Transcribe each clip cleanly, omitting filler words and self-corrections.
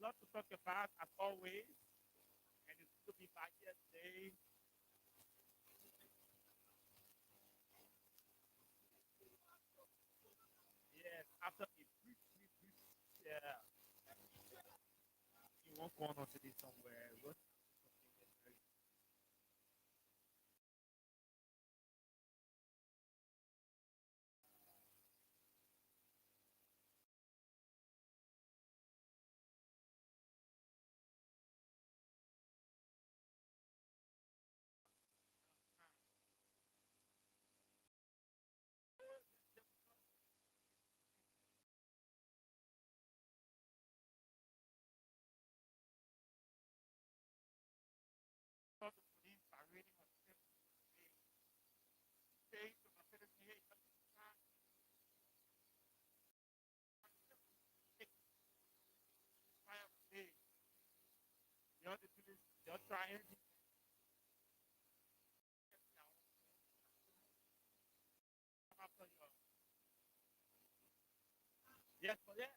lot to talk about as always, and it's good to be back here today. Yes, after a brief, you won't go on today somewhere. What the police are really okay, so consider me, hey, fire today. The police, they're trying to come after you. Yes, but yes,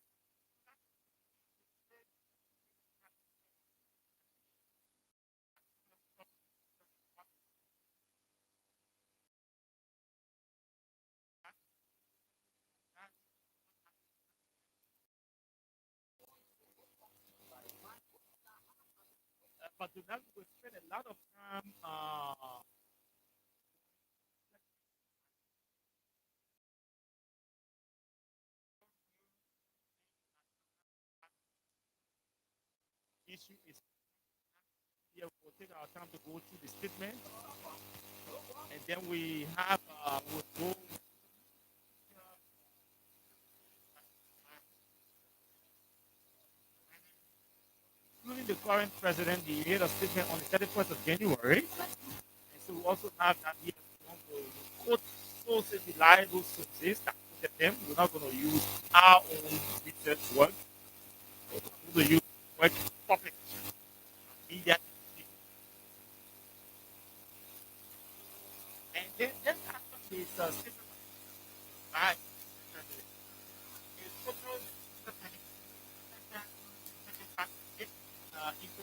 but tonight we spend a lot of time issue is here. We'll take our time to go through the statement, and then we have we'll go including the current president. He made a statement on the 31st of January, and so we also have that here. We want to quote sources, reliable sources that quoted them. We're not going to use our own research work. We're going to use work public media. And then after his statement by the president, his photo in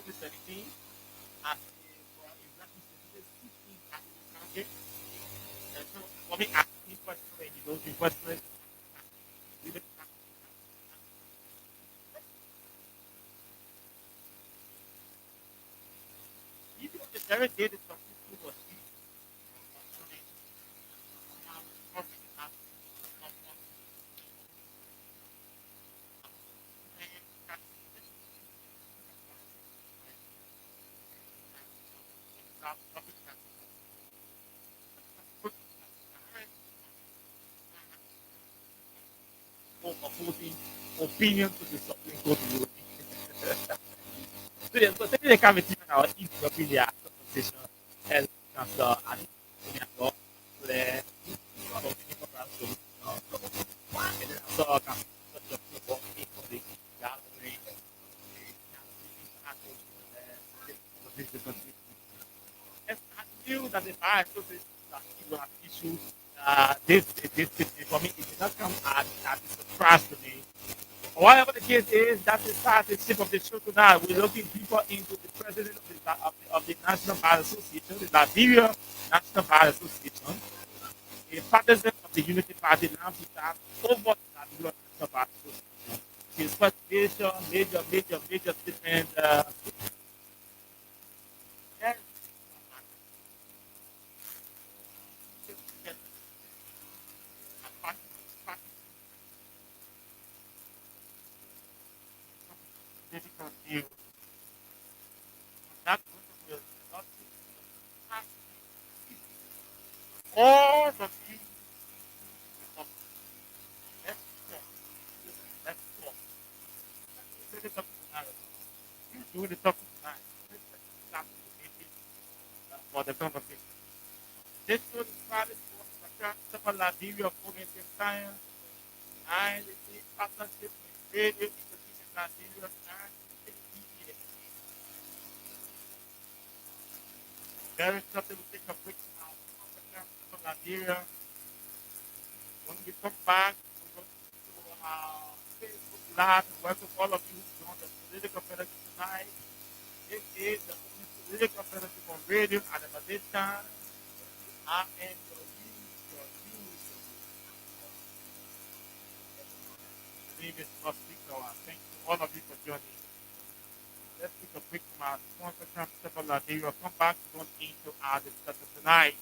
2017 as a for a representative seeking capital market. And so for me, asking questions and he knows the questions. Even the very day the topic was opposing opinion to the Supreme Court ruling. So they can be taken our Ethiopia position as Chancellor and law to the and then also Yes, I knew that the bar association that he will have issues this for me. It did not come as a surprise to me. Whatever the case is, that is the tip of the show tonight. We're looking deeper into the president of the National Bar Association, the Liberia National Bar Association, a partisan of the Unity Party, now he stands over the Liberia National Bar Association. His first major statement. Yes, difficult view. That will not have all the views of let's talk. Let's talk. Really talk tonight. You do the talking tonight. Let's start the meeting for the conversation. This was started for the Liberia for science and the partnership with radio institution Liberia and the Very something we take a break now. From Liberia. When we come back, we're going to Facebook lot. Welcome all of you who joined the political fellowship tonight. This is the only political fellowship on radio at this time. I am your usual. My name is Mosquito. Thank you all of you for joining. Let's take a break from our sponsor, Trump They will come back to go into our discussion tonight.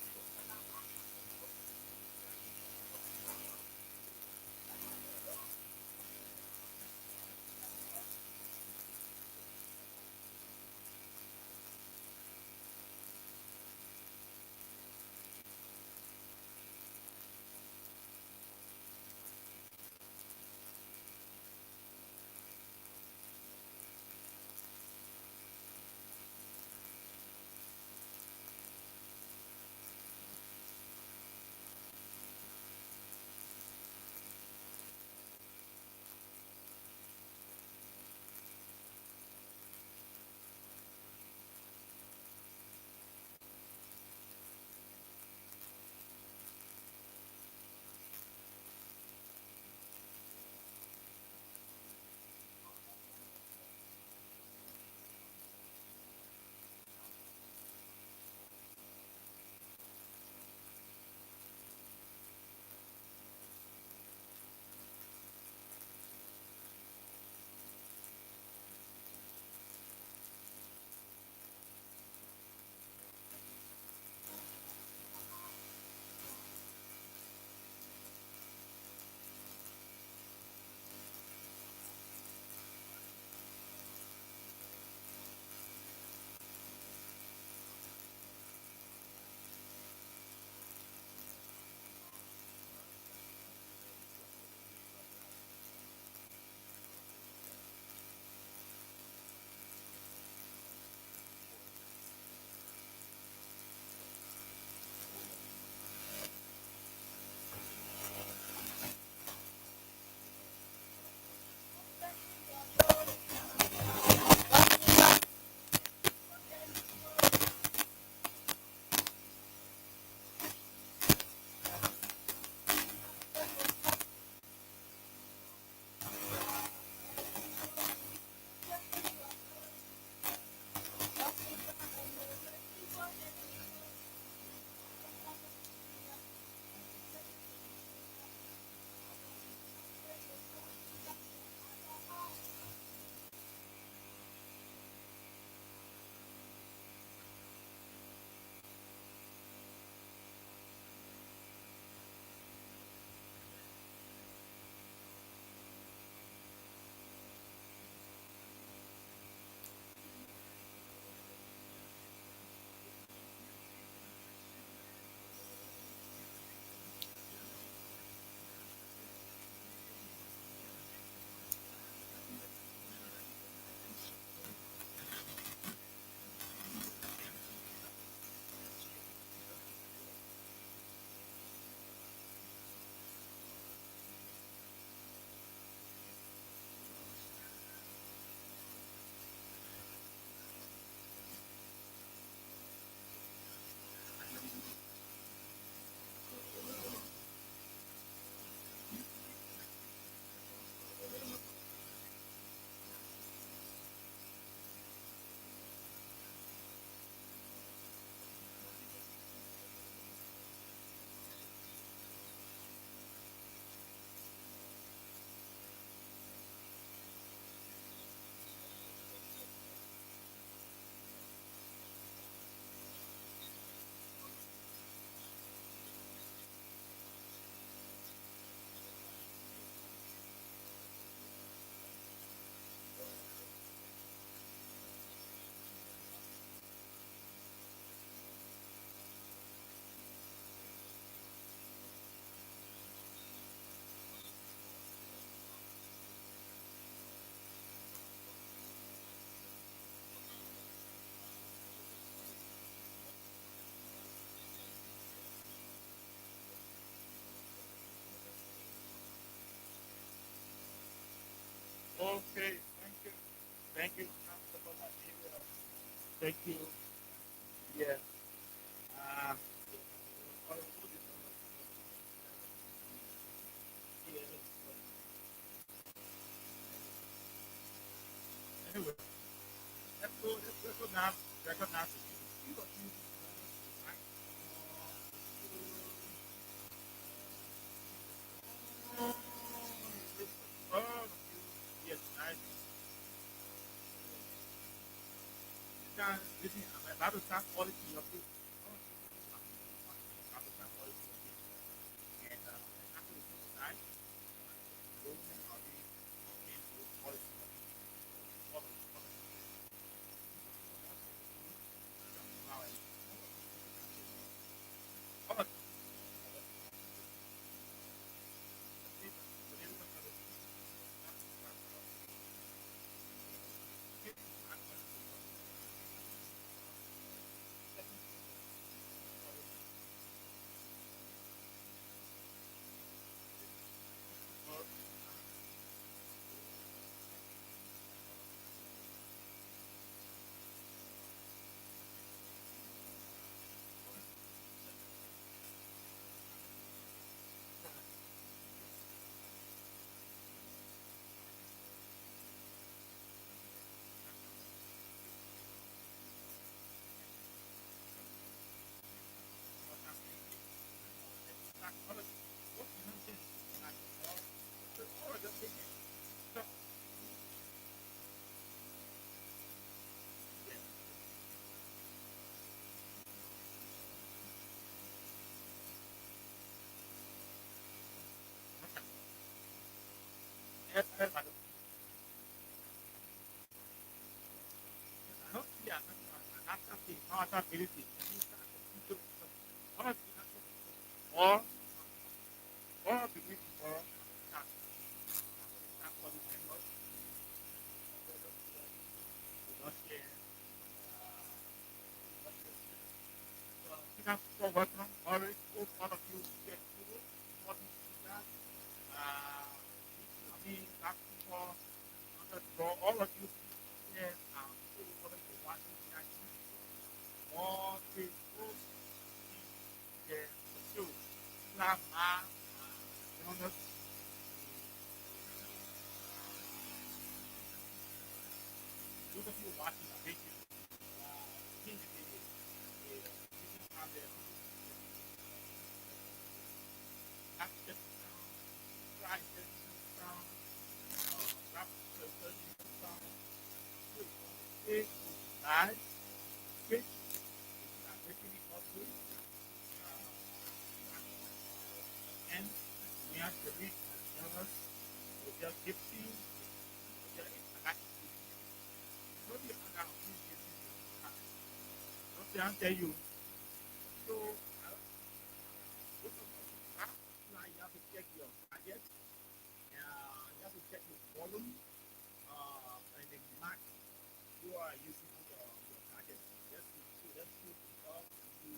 Okay, thank you. Thank you, Thank you. Yes. Uh, Anyway, let's go now. Recognize the few of you right? All of you here tonight. Now, listen, I'm about to start calling to your people. All of you, I'm about to start calling to your people. And after the show tonight, those who are being okay to call it to your people. All of you. All of you. Or begin tomorrow. Start calling members. Not share. So welcome. Always hope all of you get through. Important to that. I mean, for all of you here, so wanted to watch it. All people here for sure. Islam, Jonas, those of you watching, I thank you. Seeing the out there, have to get some sound, try to get some sound, rap to some sound, big, live, big, making it also, and we have to read Jonas, with your gifting, with your interaction. Don't be hung out with you. Don't say, I'll tell you. So, now you have to check your target. You have to check your volume and the match you are using your target. Let's see all you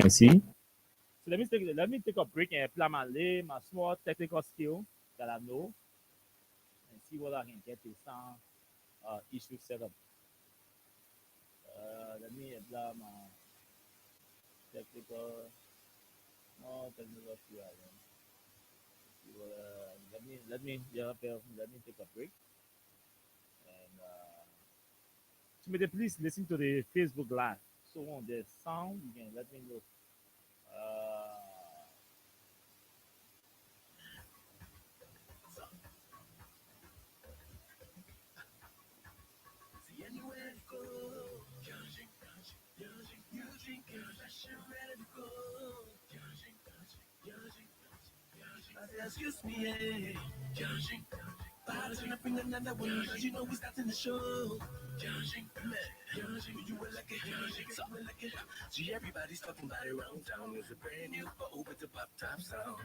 see. So let me take a break and apply my small technical skill that I know and see what I can get the sound issue set up. Let me apply my technical more technical skill. Let me take a break and Timothy, please listen to the Facebook live. So on the sound, you can let me know. Uh, Excuse me, bottles and I bring another one, cause you know we starting the show. You were like it, something like it. See, everybody's talking about it around town. It's a brand new boat with the pop top sound.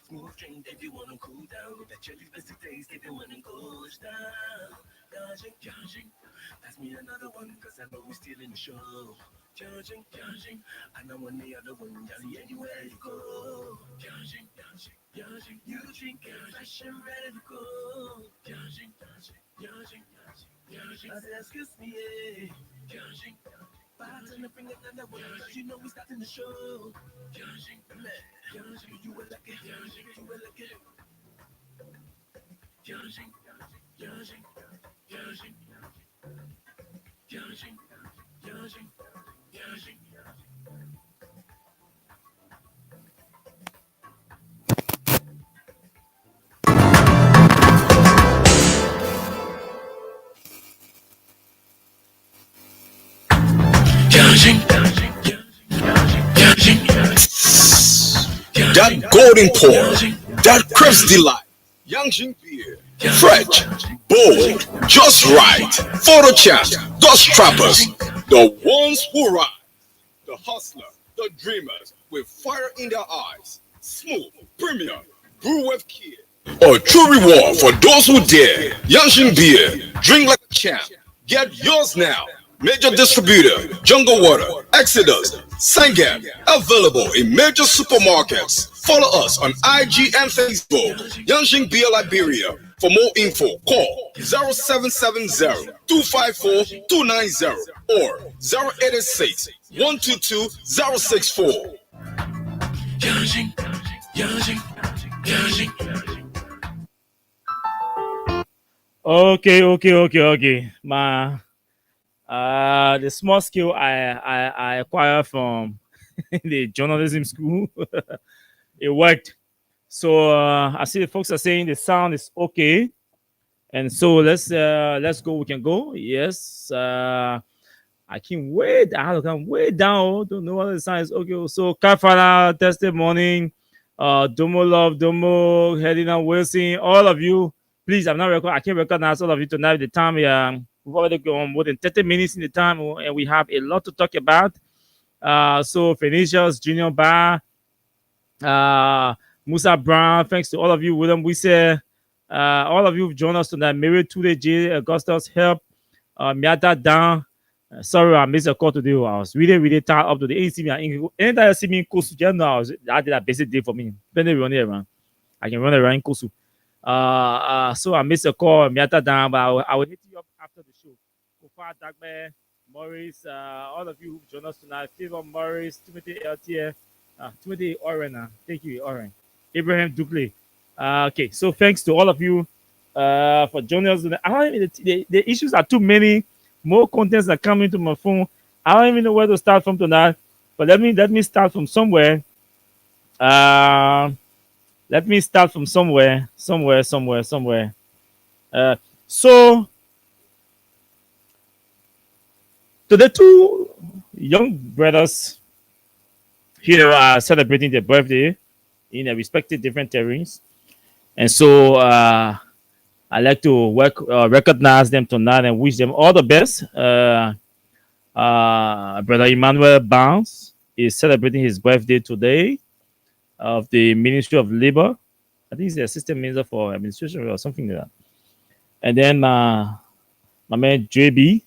Smooth drink if you wanna cool down. With that chili's best taste if you wanna go down. Judging, pass me another one, cause I know we still in the show. Judging, I know when the other one, jolly anywhere you go. Judging, you drink, fresh and ready to go. Judging, I said, excuse me, judging. Bottles and I bring another one, cause you know we starting the show. You were like it, you were like it. Judging, judging, judging, judging, judging, judging. That golden pour, that crisp delight. Yangtze beer, fresh, bold, just right. Photo chat, dust trappers, the ones who ride, the hustler, the dreamers with fire in their eyes. Smooth, premium, brew with care. A true reward for those who dare. Yangtze beer, drink like a champ. Get yours now. Major distributor, Jungle Water, Exodus, Sangam, available in major supermarkets. Follow us on IG and Facebook, Yanjing Beer Liberia. For more info, call 0770-254-290 or 0886 122 064. Okay. The small skill I acquired from the journalism school, it worked. So I see the folks are saying the sound is okay, and so let's go. We can go. Yes. I can wait. I have to come way down. Don't know what the sound is. Okay. So Kafara, Thursday morning, Domo Love, Domo, Helena Wilson, all of you. Please, I'm not I can't recognize all of you tonight. The time we've already gone more than 30 minutes in the time, and we have a lot to talk about. So Phoenicia's Junior Bar, Musa Brown, thanks to all of you, William Wisse, all of you who've joined us tonight. Mary Tude J, Augustus Help, Miata Dan. Sorry, I missed a call today. I was really tired up today. Anytime you see me in Kosu, just know I did a basic day for me. Depending on around, I can run around in Kosu. So I missed a call, Miata Dan, but I will hit you up after the show. Kofa Dagbe, Morris, all of you who joined us tonight. Favor Morris, Timothy LTF, Timothy Oren. Thank you, Oren. Abraham Dupley. Okay, so thanks to all of you for joining us. The issues are too many. More contents are coming to my phone. I don't even know where to start from tonight. But let me start from somewhere. Let me start from somewhere. So to the two young brothers here are celebrating their birthday in a respective different terrains. And so I like to recognize them tonight and wish them all the best. Brother Emmanuel Barnes is celebrating his birthday today of the Ministry of Labor. I think he's the Assistant Minister for Administration or something like that. And then my man JB,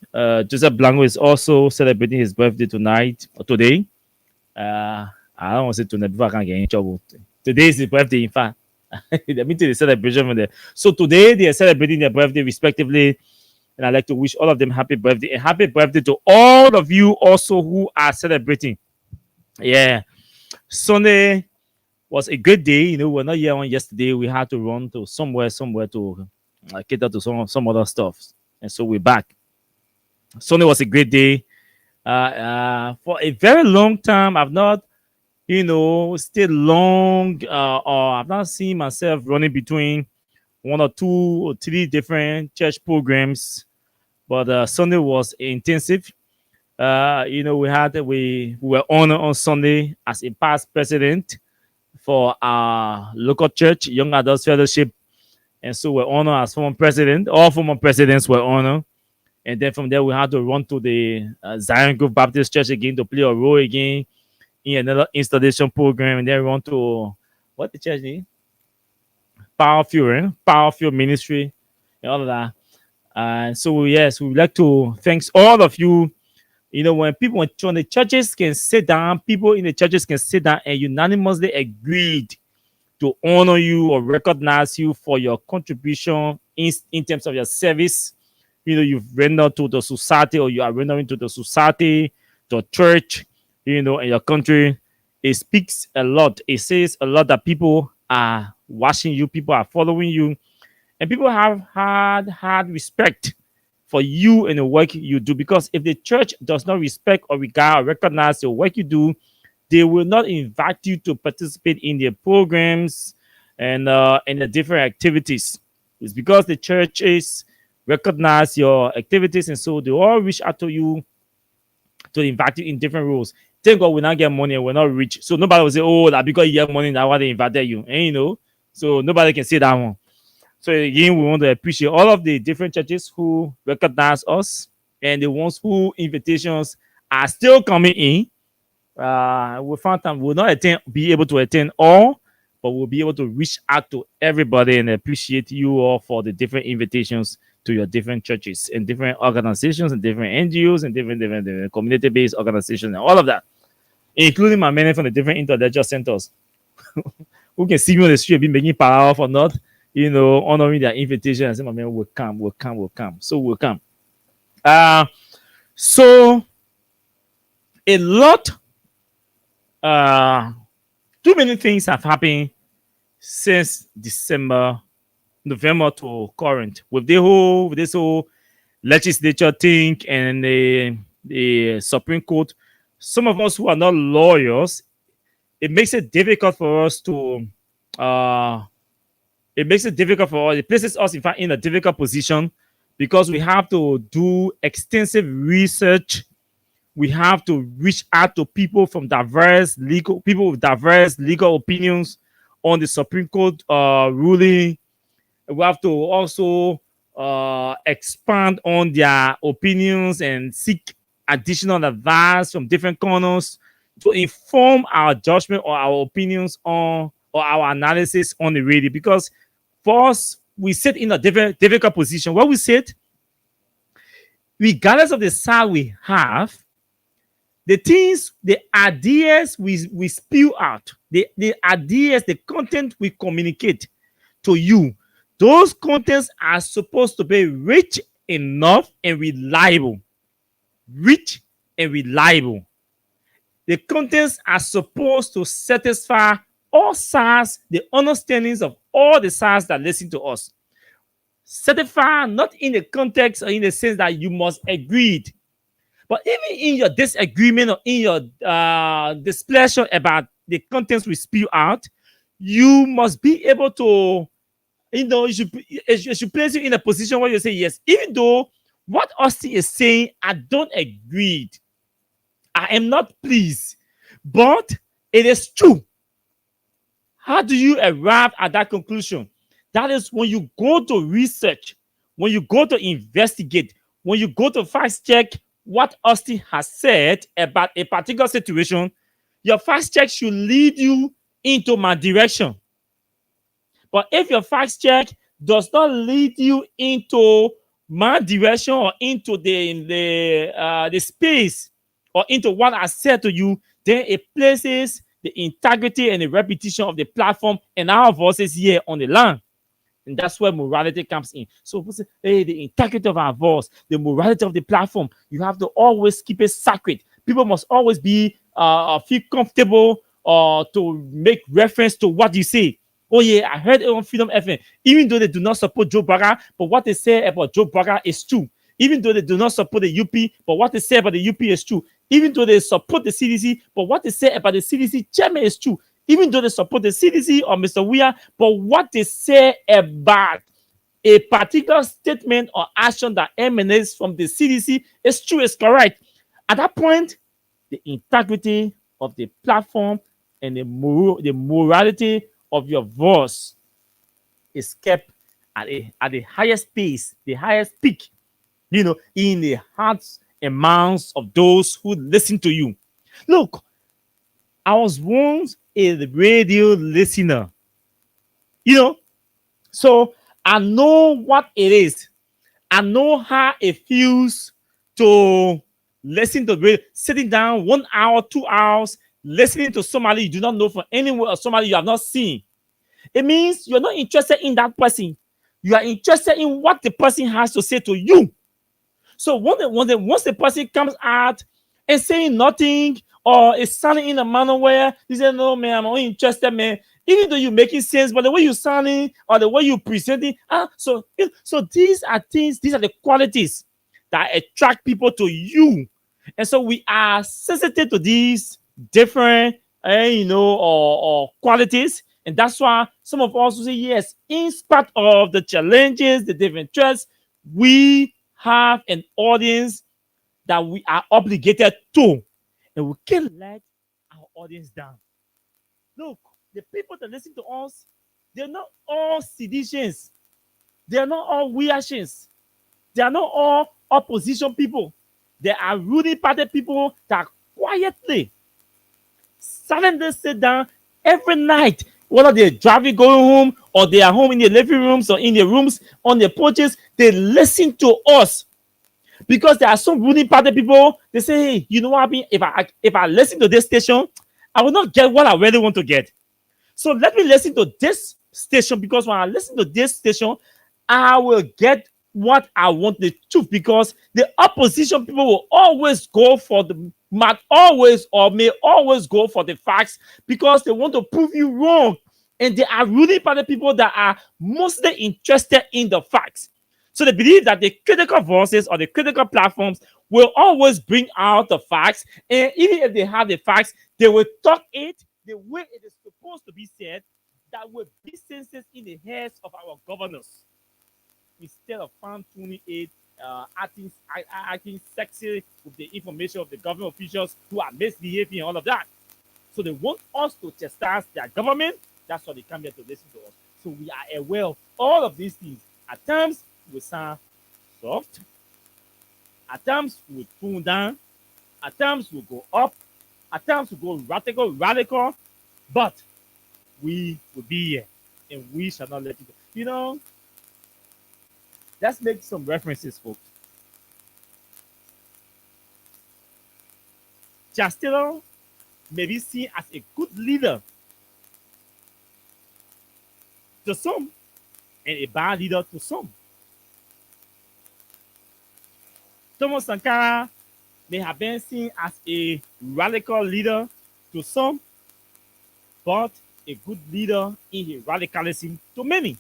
Joseph Blanco, is also celebrating his birthday tonight or today. I don't want to say tonight before I can get in trouble. Today is the birthday, in fact. Let me tell you the celebration from there. So today they are celebrating their birthday respectively. And I'd like to wish all of them happy birthday. And happy birthday to all of you also who are celebrating. Yeah. Sunday was a great day. You know, we're not here on yesterday. We had to run to somewhere to cater to some other stuff. And so we're back. Sunday was a great day. For a very long time, I've not, stayed long, or I've not seen myself running between one or two or three different church programs. But Sunday was intensive. We were honored on Sunday as a past president for our local church, Young Adults Fellowship. And so we're honored as former president. All former presidents were honored. And then from there, we had to run to the Zion Grove Baptist Church again to play a role again in another installation program. And then run to what the church name? Power Fuel Ministry, and all of that. And so, yes, we would like to thank all of you. You know, when the churches can sit down, people in the churches can sit down and unanimously agreed to honor you or recognize you for your contribution in terms of your service. You know, you've rendered to the society, or you are rendering to the society, the church, in your country. It speaks a lot. It says a lot that people are watching you, people are following you, and people have had respect for you and the work you do. Because if the church does not respect or regard or recognize the work you do, they will not invite you to participate in their programs and the different activities. It's because the churches recognize your activities, and so they all reach out to you to invite you in different roles. Thank God we not get money and we're not rich. So nobody will say, oh, that because you get money, that's why they invited you. And so nobody can say that one. So again, we want to appreciate all of the different churches who recognize us, and the ones who invitations are still coming in. We found time we'll not be able to attend all, but we'll be able to reach out to everybody and appreciate you all for the different invitations to your different churches and different organizations and different NGOs and different community-based organizations and all of that, including my men from the different intellectual centers who can see me on the street, be making power or not, honoring their invitation and say, my man, will come, will come, will come. So we'll come. So a lot, too many things have happened since November to current with this whole legislature thing and the Supreme Court. Some of us who are not lawyers, it makes it difficult for us to it places us in fact in a difficult position, because we have to do extensive research. We have to reach out to people with diverse legal opinions on the Supreme Court ruling. We have to also expand on their opinions and seek additional advice from different corners to inform our judgment or our opinions on or our analysis on the radio. Because for us, we sit in a difficult position where we sit, regardless of the side we have, the ideas we spew out, the ideas, the content we communicate to you, those contents are supposed to be rich enough and reliable. Rich and reliable. The contents are supposed to satisfy all sides, the understandings of all the sides that listen to us. Satisfy not in the context or in the sense that you must agree, but even in your disagreement or in your displeasure about the contents we spew out, you must be able to, it should place you in a position where you say, yes, even though what Austin is saying, I don't agree. I am not pleased, but it is true. How do you arrive at that conclusion? That is when you go to research, when you go to investigate, when you go to fact check what Austin has said about a particular situation. Your fact check should lead you into my direction. But if your fact check does not lead you into my direction or into the space or into what I said to you, then it places the integrity and the reputation of the platform and our voices here on the land. And that's where morality comes in. So people say, hey, the integrity of our voice, the morality of the platform, you have to always keep it sacred. People must always be feel comfortable to make reference to what you say. Oh yeah, I heard it on Freedom FM. Even though they do not support Joe Burger, but what they say about Joe Burger is true. Even though they do not support the UP, but what they say about the UP is true. Even though they support the CDC, but what they say about the CDC chairman is true. Even though they support the CDC or Mr. Weir, but what they say about a particular statement or action that emanates from the CDC is true, is correct. At that point, the integrity of the platform and the morality of your voice is kept at the highest pace, the highest peak, in the hearts and minds of those who listen to you. Look, I was once a radio listener, you know, so I know what it is. I know how it feels to listen to radio, sitting down 1 hour, 2 hours, listening to somebody you do not know from anywhere or somebody you have not seen. It means you're not interested in that person. You are interested in what the person has to say to you. So once the person comes out and saying nothing or is sounding in a manner where you say, no, man, I'm only interested, man. Even though you're making sense, but the way you're sounding or the way you're presenting, so these are things, these are the qualities that attract people to you. And so we are sensitive to these different, or qualities. And that's why some of us will say, yes, in spite of the challenges, the different threats, we have an audience that we are obligated to, and we can't let our audience down. Look, the people that listen to us, they're not all seditious, they're not all weirtions, they are not all opposition people. There are ruling party people that quietly, silently sit down every night, whether they're driving going home or they are home in their living rooms or in their rooms on their porches, they listen to us. Because there are some ruling party people, they say, hey, you know what I mean? If I listen to this station, I will not get what I really want to get. So let me listen to this station, because when I listen to this station, I will get what I want, the truth. Because the opposition people will always go for the might always or may always go for the facts, because they want to prove you wrong. And there are ruling party people that are mostly interested in the facts. So they believe that the critical voices or the critical platforms will always bring out the facts. And even if they have the facts, they will talk it the way it is supposed to be said, that will be senses in the heads of our governors. Instead of fan 28 acting sexy with the information of the government officials who are misbehaving and all of that. So they want us to chastise their government. That's why they come here to listen to us. So we are aware of all of these things. At times, we sound soft. At times, we tune down. At times, we go up. At times, we go radical. But we will be here, and we shall not let it go. Let's make some references, folks. Chastelo may be seen as a good leader to some and a bad leader to some. Thomas Sankara may have been seen as a radical leader to some, but a good leader in his radicalism to many.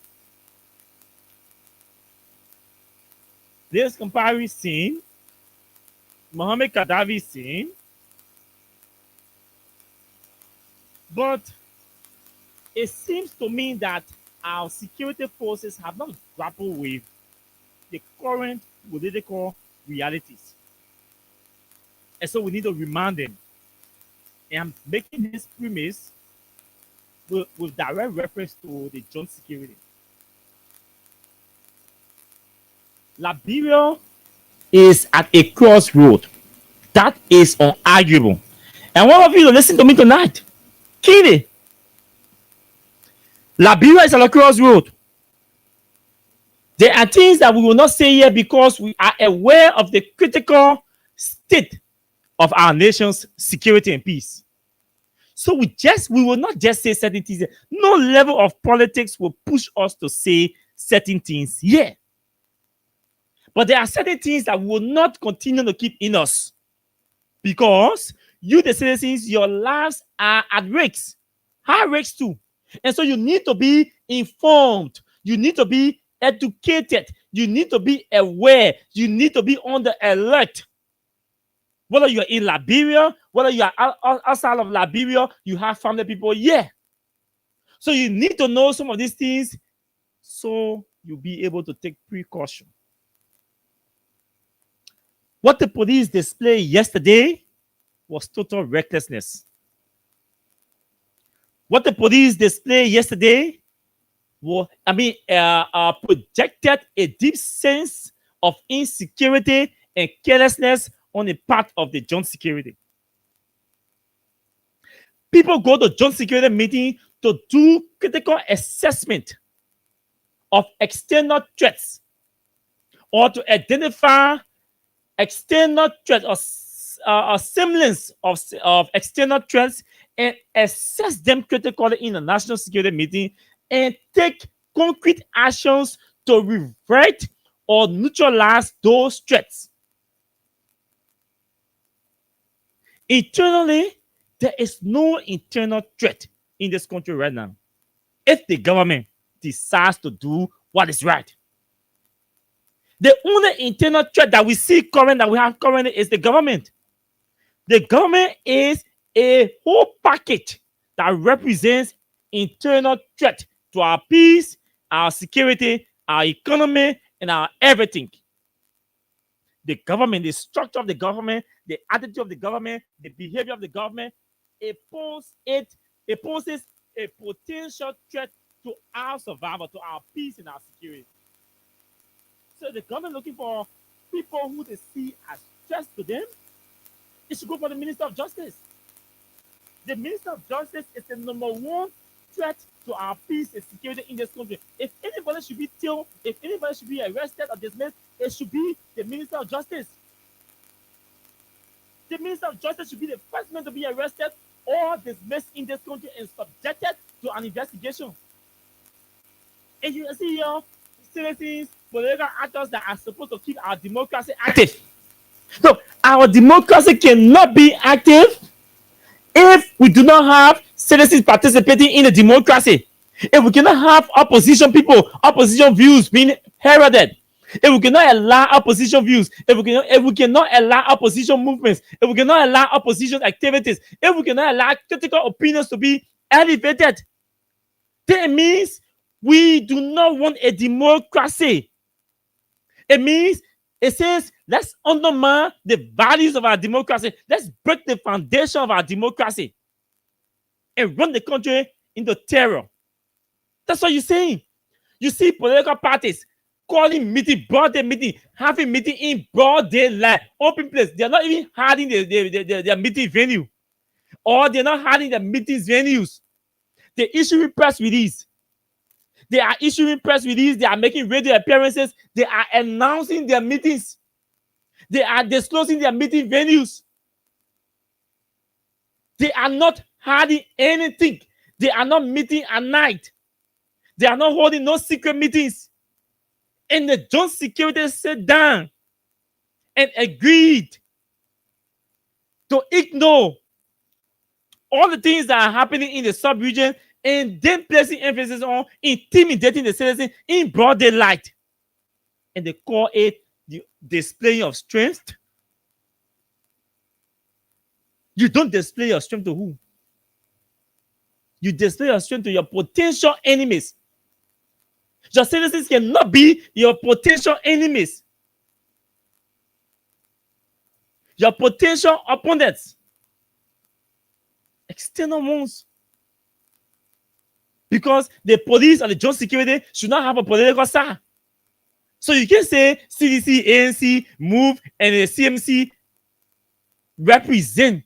This comparison, Mohammed Gaddafi seen, but it seems to me that our security forces have not grappled with the current political realities. And so we need to remind them. And I'm making this premise with direct reference to the joint security. Liberia is at a crossroad. That is unarguable. And one of you to listen to me tonight. Kini, Liberia is at a crossroad. There are things that we will not say here because we are aware of the critical state of our nation's security and peace. So we will not just say certain things. No level of politics will push us to say certain things. Yeah. But there are certain things that will not continue to keep in us because you, the citizens, your lives are at risk, high risk too. And so you need to be informed. You need to be educated. You need to be aware. You need to be on the alert. Whether you're in Liberia, whether you are outside of Liberia, you have family people. Yeah. So you need to know some of these things so you'll be able to take precaution. What the police displayed yesterday was total recklessness. What the police displayed yesterday projected a deep sense of insecurity and carelessness on the part of the joint security. People go to joint security meeting to do critical assessment of external threats or to identify external threats or semblance of external threats and assess them critically in a national security meeting and take concrete actions to revert or neutralize those threats. Internally, there is no internal threat in this country right now. If the government decides to do what is right, the only internal threat that we have currently is the government. The government is a whole package that represents internal threat to our peace, our security, our economy, and our everything. The government, the structure of the government, the attitude of the government, the behavior of the government, it poses a potential threat to our survival, to our peace and our security. So the government looking for people who they see as threats to them, it should go for the Minister of Justice. The Minister of Justice is the number one threat to our peace and security in this country. If anybody should be killed, if anybody should be arrested or dismissed, it should be the Minister of Justice. The Minister of Justice should be the first man to be arrested or dismissed in this country and subjected to an investigation. And you see here, citizens, political actors that are supposed to keep our democracy active. So our democracy cannot be active if we do not have citizens participating in the democracy. If we cannot have opposition people, opposition views being heralded, if we cannot allow opposition views, if we cannot allow opposition movements, if we cannot allow opposition activities, if we cannot allow critical opinions to be elevated, then it means we do not want a democracy. It says, let's undermine the values of our democracy. Let's break the foundation of our democracy and run the country into terror. That's what you're saying. You see political parties calling meeting, broad day meeting, having meeting in broad daylight, open place. They're not even hiding their meeting venue, or they're not hiding their meetings venues. They're issuing press release. They are issuing press release. They are making radio appearances. They are announcing their meetings. They are disclosing their meeting venues. They are not hiding anything. They are not meeting at night. They are not holding no secret meetings. And the joint security sat down and agreed to ignore all the things that are happening in the sub-region and then placing emphasis on intimidating the citizens in broad daylight. And they call it the display of strength. You don't display your strength to who? You display your strength to your potential enemies. Your citizens cannot be your potential enemies. Your potential opponents. External ones. Because the police and the joint security should not have a political side. So you can say CDC, ANC, MOVE, and the CMC represent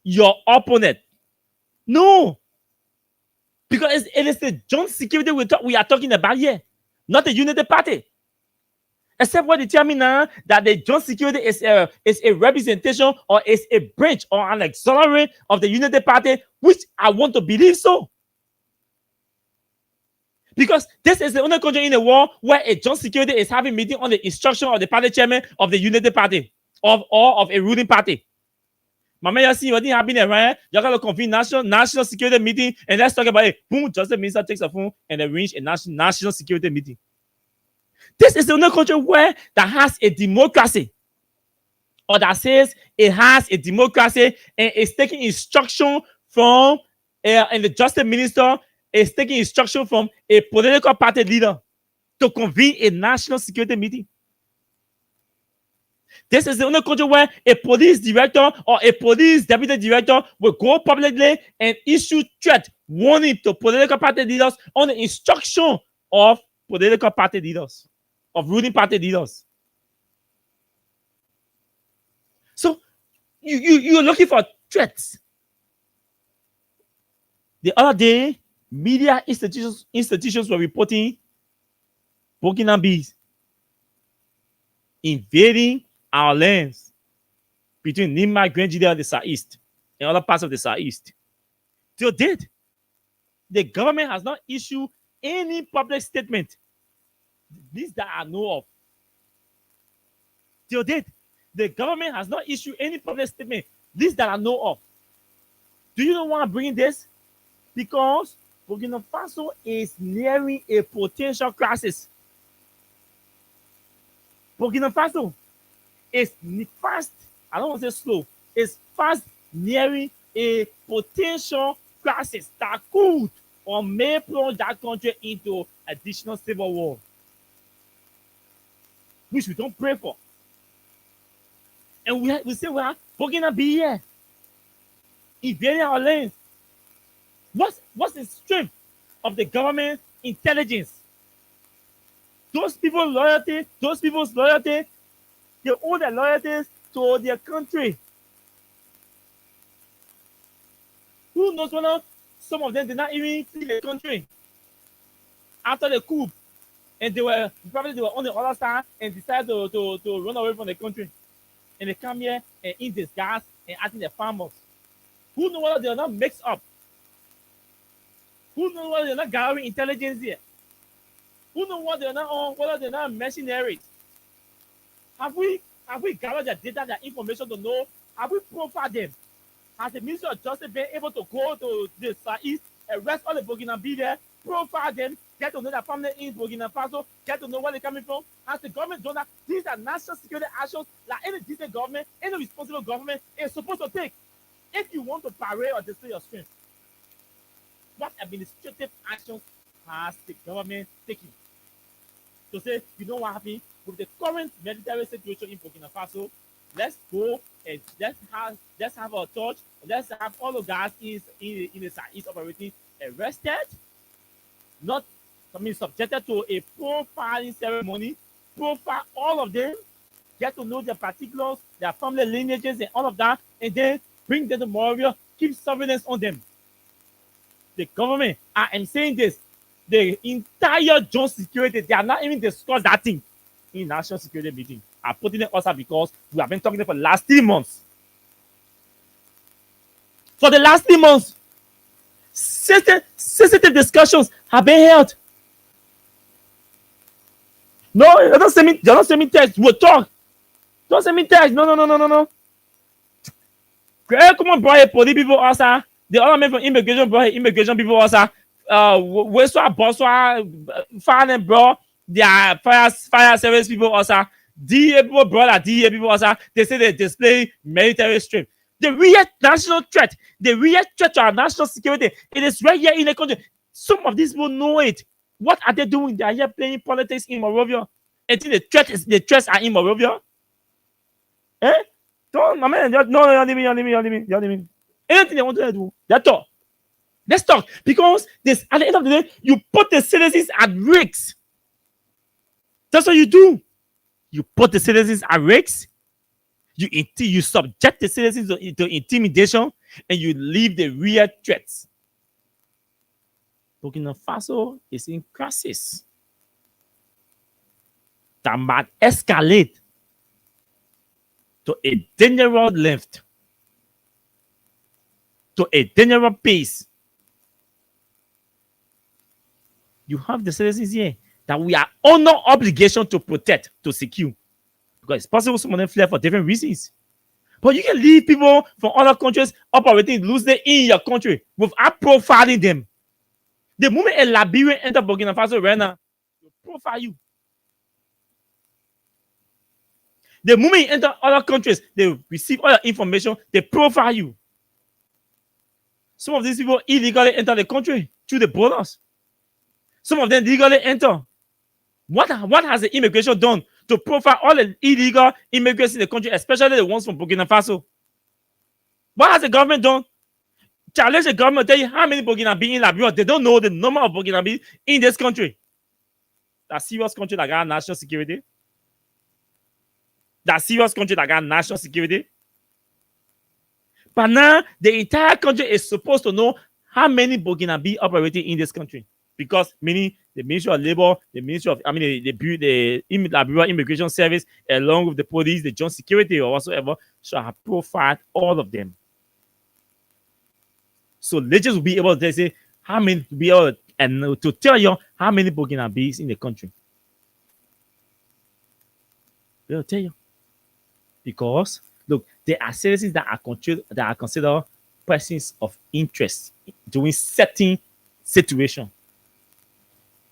your opponent. No. Because it is the joint security we are talking about here, not the unity party. Except what they tell me now that the joint security is a representation or is a branch or an auxiliary of the United Party, which I want to believe so. Because this is the only country in the world where a joint security is having meeting on the instruction of the party chairman of the United Party or of a ruling party. My man, you see what happening right? You're gonna convene national security meeting and let's talk about it. Boom, just the minister takes a phone and arrange a national security meeting. This is the only country where that has a democracy or that says it has a democracy and is taking instruction from and the justice minister is taking instruction from a political party leader to convene a national security meeting. This is the only country where a police director or a police deputy director will go publicly and issue threat warning to political party leaders on the instruction of political party leaders, of ruling party leaders. So you're looking for threats. The other day, media institutions were reporting Burkina Bees invading our lands between Nima, Grenjida, and the Southeast, and other parts of the Southeast. Till date, the government has not issued any public statement, these that I know of. Till date, the government has not issued any public statement, these that I know of. Do you know why I'm bringing this? Because Burkina Faso is nearing a potential crisis. Burkina Faso is fast, I don't want to say slow, is fast nearing a potential crisis that could or may plunge that country into additional civil war, which we don't pray for. And we say, well, Burkina be here, invading our lands. What's the strength of the government intelligence? Those people's loyalty, they owe their loyalties to their country. Who knows whether some of them did not even flee the country after the coup, and they were on the other side and decided to run away from the country, and they come here and eat this gas and acting the farmers. Who knows whether they are not mixed up? Who knows whether they're not gathering intelligence here? Who knows what they're not on? Whether they're not mercenaries? Have we gathered their data, their information to know? Have we profiled them? Has the Ministry of Justice been able to go to the Southeast, arrest all the Burkina Faso there, profile them, get to know their family in Burkina Faso, get to know where they're coming from? Has the government done that? These are national security actions that any decent government, any responsible government is supposed to take. If you want to parade or display your strength, what administrative actions has the government taken to say, you know what happened with the current military situation in Burkina Faso? Let's go and let's have our church, let's have all of guys in the Southeast operating arrested, not subjected to a profiling ceremony, profile all of them, get to know their particulars, their family lineages, and all of that, and then bring them to Moravia, keep surveillance on them. The government, I am saying this, the entire joint security, they are not even discussed that thing in national security meeting. I'm putting it also because we have been talking for the last 3 months. For the last 3 months, sensitive discussions have been held. No, don't send me text. We'll talk. Don't send me text. No. Come on, bro. Police people also. The other men from immigration, bro. Immigration people also. Westward, Boswar, fire bro. Their fire service people also. DA people, brother. DA people also. They say they display military strength. The real national threat, the real threat to our national security, it is right here in the country. Some of these people know it. What are they doing? They are here playing politics in Moravia. I think the threats are in Moravia. Eh? Don't, my man, no, you leave me. Anything they want to do, that's all. Let's talk. Because this, at the end of the day, you put the citizens at risk. That's what you do. You put the citizens at risk. You subject the citizens to intimidation, and you leave the real threats. Burkina Faso is in crisis. that might escalate to a dangerous length, to a dangerous pace. You have the citizens here that we are under obligation to protect, to secure. Because it's possible some of them fled for different reasons. But you can leave people from other countries operating loosely in your country without profiling them. The moment a Liberian enters Burkina Faso right now, they profile you. The moment you enter other countries, they receive all your information, they profile you. Some of these people illegally enter the country through the borders. Some of them legally enter. What has the immigration done to profile all the illegal immigrants in the country, especially the ones from Burkina Faso? What has the government done? Challenge the government, tell you how many Burkinabe in Liberia. They don't know the number of Burkinabe in this country. That serious country that got national security. That serious country that got national security. But now the entire country is supposed to know how many Burkinabe operating in this country. Because meaning the Ministry of Labor, the Ministry of, the Liberia Immigration Service, along with the police, the joint security, or whatsoever, shall have profiled all of them. So legends will be able to say how many, to be able and to tell you how many Burkinabes in the country. They'll tell you. Because look, there are citizens that are considered persons of interest during certain situation.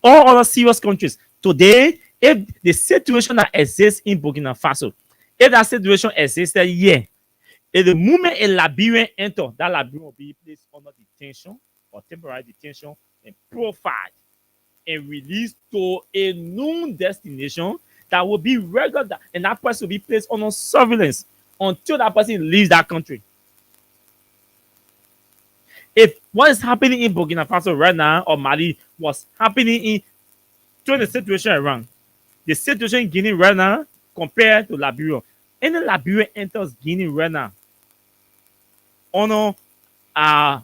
All other serious countries today, if the situation that exists in Burkina Faso, if that situation existed here, if the moment a Liberian enter, that Liberian will be placed under detention or temporary detention and profiled and released to a known destination that will be regular, and that person will be placed under surveillance until that person leaves that country. If what is happening in Burkina Faso right now or Mali was happening in the situation around, the situation in Guinea right now compared to Liberia, any Liberia enters Guinea right now on a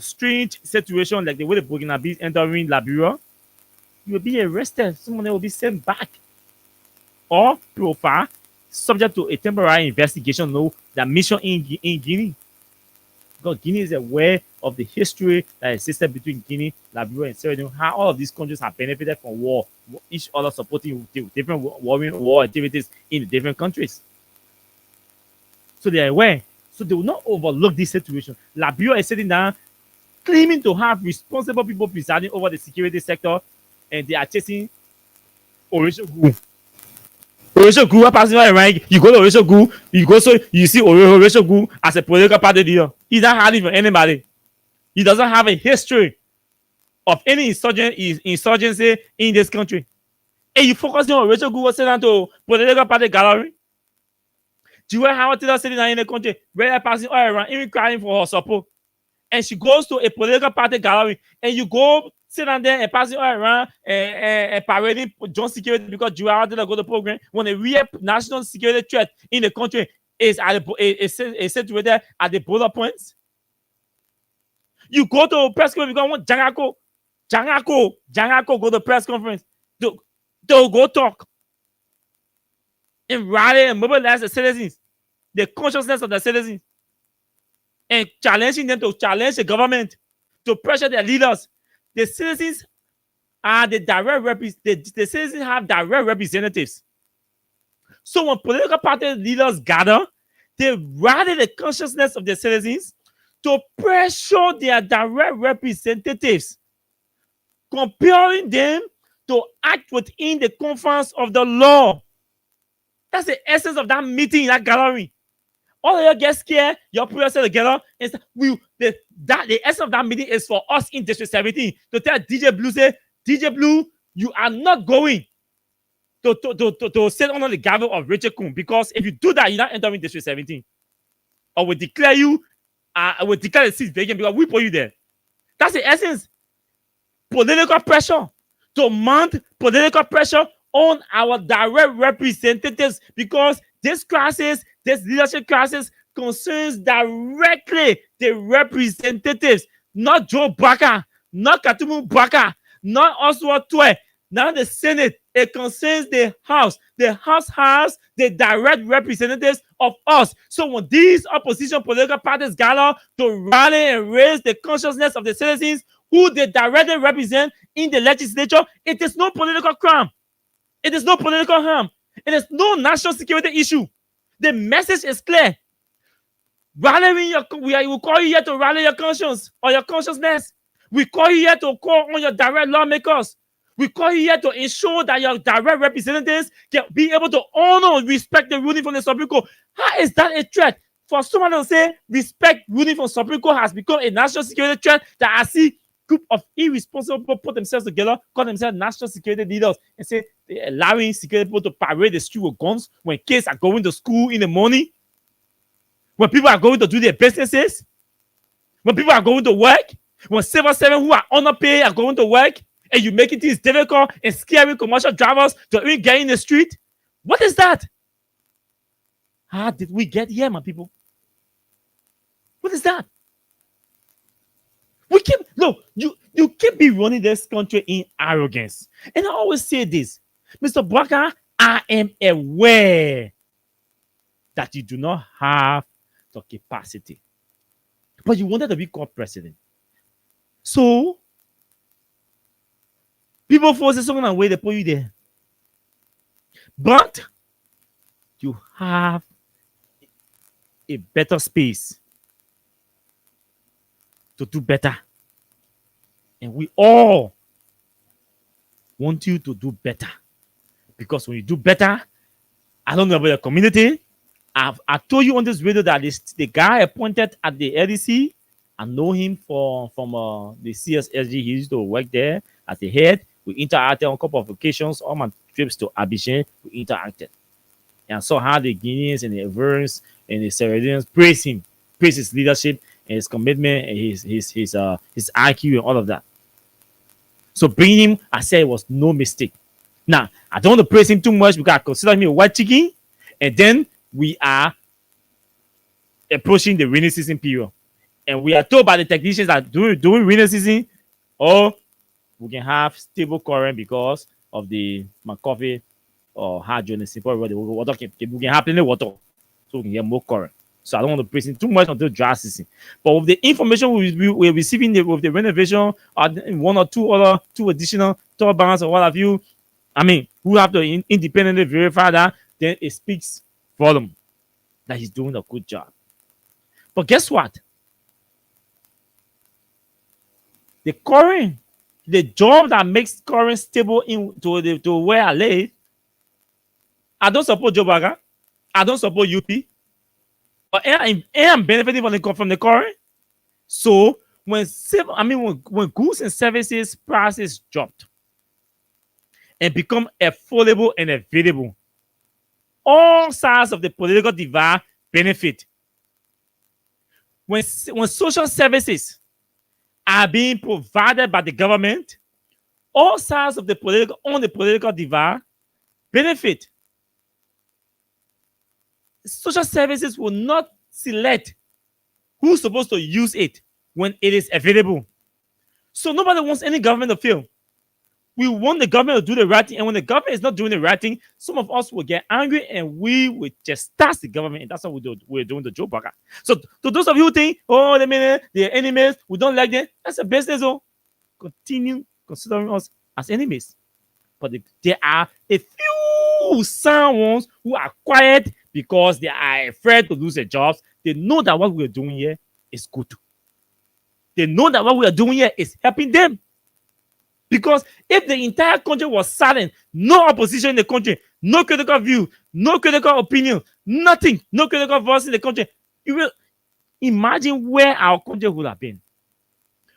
strange situation like the way the Burkinabes entering Liberia, you will be arrested. Someone will be sent back or profile, subject to a temporary investigation. No, the mission in Guinea. Because Guinea is aware of the history that existed between Guinea, Liberia, and Sierra Leone, how all of these countries have benefited from war, each other supporting different war activities in the different countries. So they are aware. So they will not overlook this situation. Liberia is sitting down, claiming to have responsible people presiding over the security sector, and they are chasing Orishogu. Orishogu, passing around, you go to Orishogu, you see Orishogu as a political party leader. He's not hiding from anybody. He doesn't have a history of any insurgency in this country. And you focus on Orishogu was sent down to political party gallery. Do you know how Taylor sitting down in the country, where passing all around, even crying for her support? And she goes to a political party gallery, and you go sit down there and passing all around and parading joint security because you are going to go to the program when a real national security threat in the country is situated at the border points. You go to a press conference because want Jangako go to press conference to go talk and rally and mobilize the citizens, the consciousness of the citizens, and challenging them to challenge the government, to pressure their leaders. The citizens are the direct representatives. The citizens have direct representatives. So when political party leaders gather, they rally the consciousness of the citizens to pressure their direct representatives, compelling them to act within the confines of the law. That's the essence of that meeting in that gallery. All of you get scared, your put yourself together, and the essence of that meeting is for us in District 17 to tell DJ Blue, say, DJ Blue, you are not going to sit under the gavel of Richard Kuhn, because if you do that, you're not entering District 17. Or we declare the seat vacant because we put you there. That's the essence. Political pressure. To mount political pressure on our direct representatives, because this crisis, this leadership crisis, concerns directly the representatives, not Joe Baka, not Katumu Baka, not Oswald Twe, not the Senate, It concerns the house. The house has the direct representatives of us. So when these opposition political parties gather to rally and raise the consciousness of the citizens who they directly represent in the legislature, it is no political crime. It is no political harm. It is no national security issue. The message is clear. Rallying we will call you here to rally your conscience or your consciousness. We call you here to call on your direct lawmakers. We call you here to ensure that your direct representatives can be able to honor and respect the ruling from the Supreme Court. How is that a threat? For someone to say respect ruling from Supreme Court has become a national security threat, that I see group of irresponsible people put themselves together, call themselves national security leaders, and say they're allowing security people to parade the street with guns when kids are going to school in the morning, when people are going to do their businesses, when people are going to work, when civil servants who are underpaid are going to work, and you making things difficult and scaring commercial drivers to even get in the street. What is that? How did we get here, my people? What is that? We keep look, you keep be running this country in arrogance. And I always say this, Mr. Barker, I am aware that you do not have the capacity, but you wanted to be called president. So people force someone away, they put you there. But you have a better space to do better. And we all want you to do better. Because when you do better, I don't know about your community. I told you on this radio that the guy appointed at the LDC, I know him from the CSSG. He used to work there as the head. We interacted on a couple of occasions. All my trips to Abidjan, we interacted. And I saw how the Guineans and the Ivorians and the Sierra Leoneans praise him, praise his leadership and his commitment and his IQ and all of that. So bringing him, I said it was no mistake. Now, I don't want to praise him too much because I consider him a white chicken. And then we are approaching the rainy season period. And we are told by the technicians that during rainy season, oh, we can have stable current because of the McCoffee or hydrogen. Water we can have plenty of water, so we can get more current. So I don't want to praise him too much until dry season. But with the information we're receiving with the renovation, one or two additional turbines or what have you, I mean, we have to independently verify that, then it speaks volume that he's doing a good job. But guess what? The current, the job that makes current stable to where I live, I don't support Joe Baga. I don't support UP. But I'm benefiting from the current. So when goods and services prices dropped and become affordable and available, all sides of the political divide benefit. When social services are being provided by the government, all sides of the political divide benefit. Social services will not select who's supposed to use it when it is available. So nobody wants any government to fail. We want the government to do the right thing, and when the government is not doing the right thing, some of us will get angry and we will just tax the government, and that's what we're doing to Joe Biden. So to those of you who think, oh, they're enemies, we don't like them, that's a business. Oh, continue considering us as enemies. But there are a few sound ones who are quiet because they are afraid to lose their jobs. They know that what we're doing here is good. They know that what we are doing here is helping them. Because if the entire country was silent, no opposition in the country, no critical view, no critical opinion, nothing, no critical voice in the country, you will imagine where our country would have been.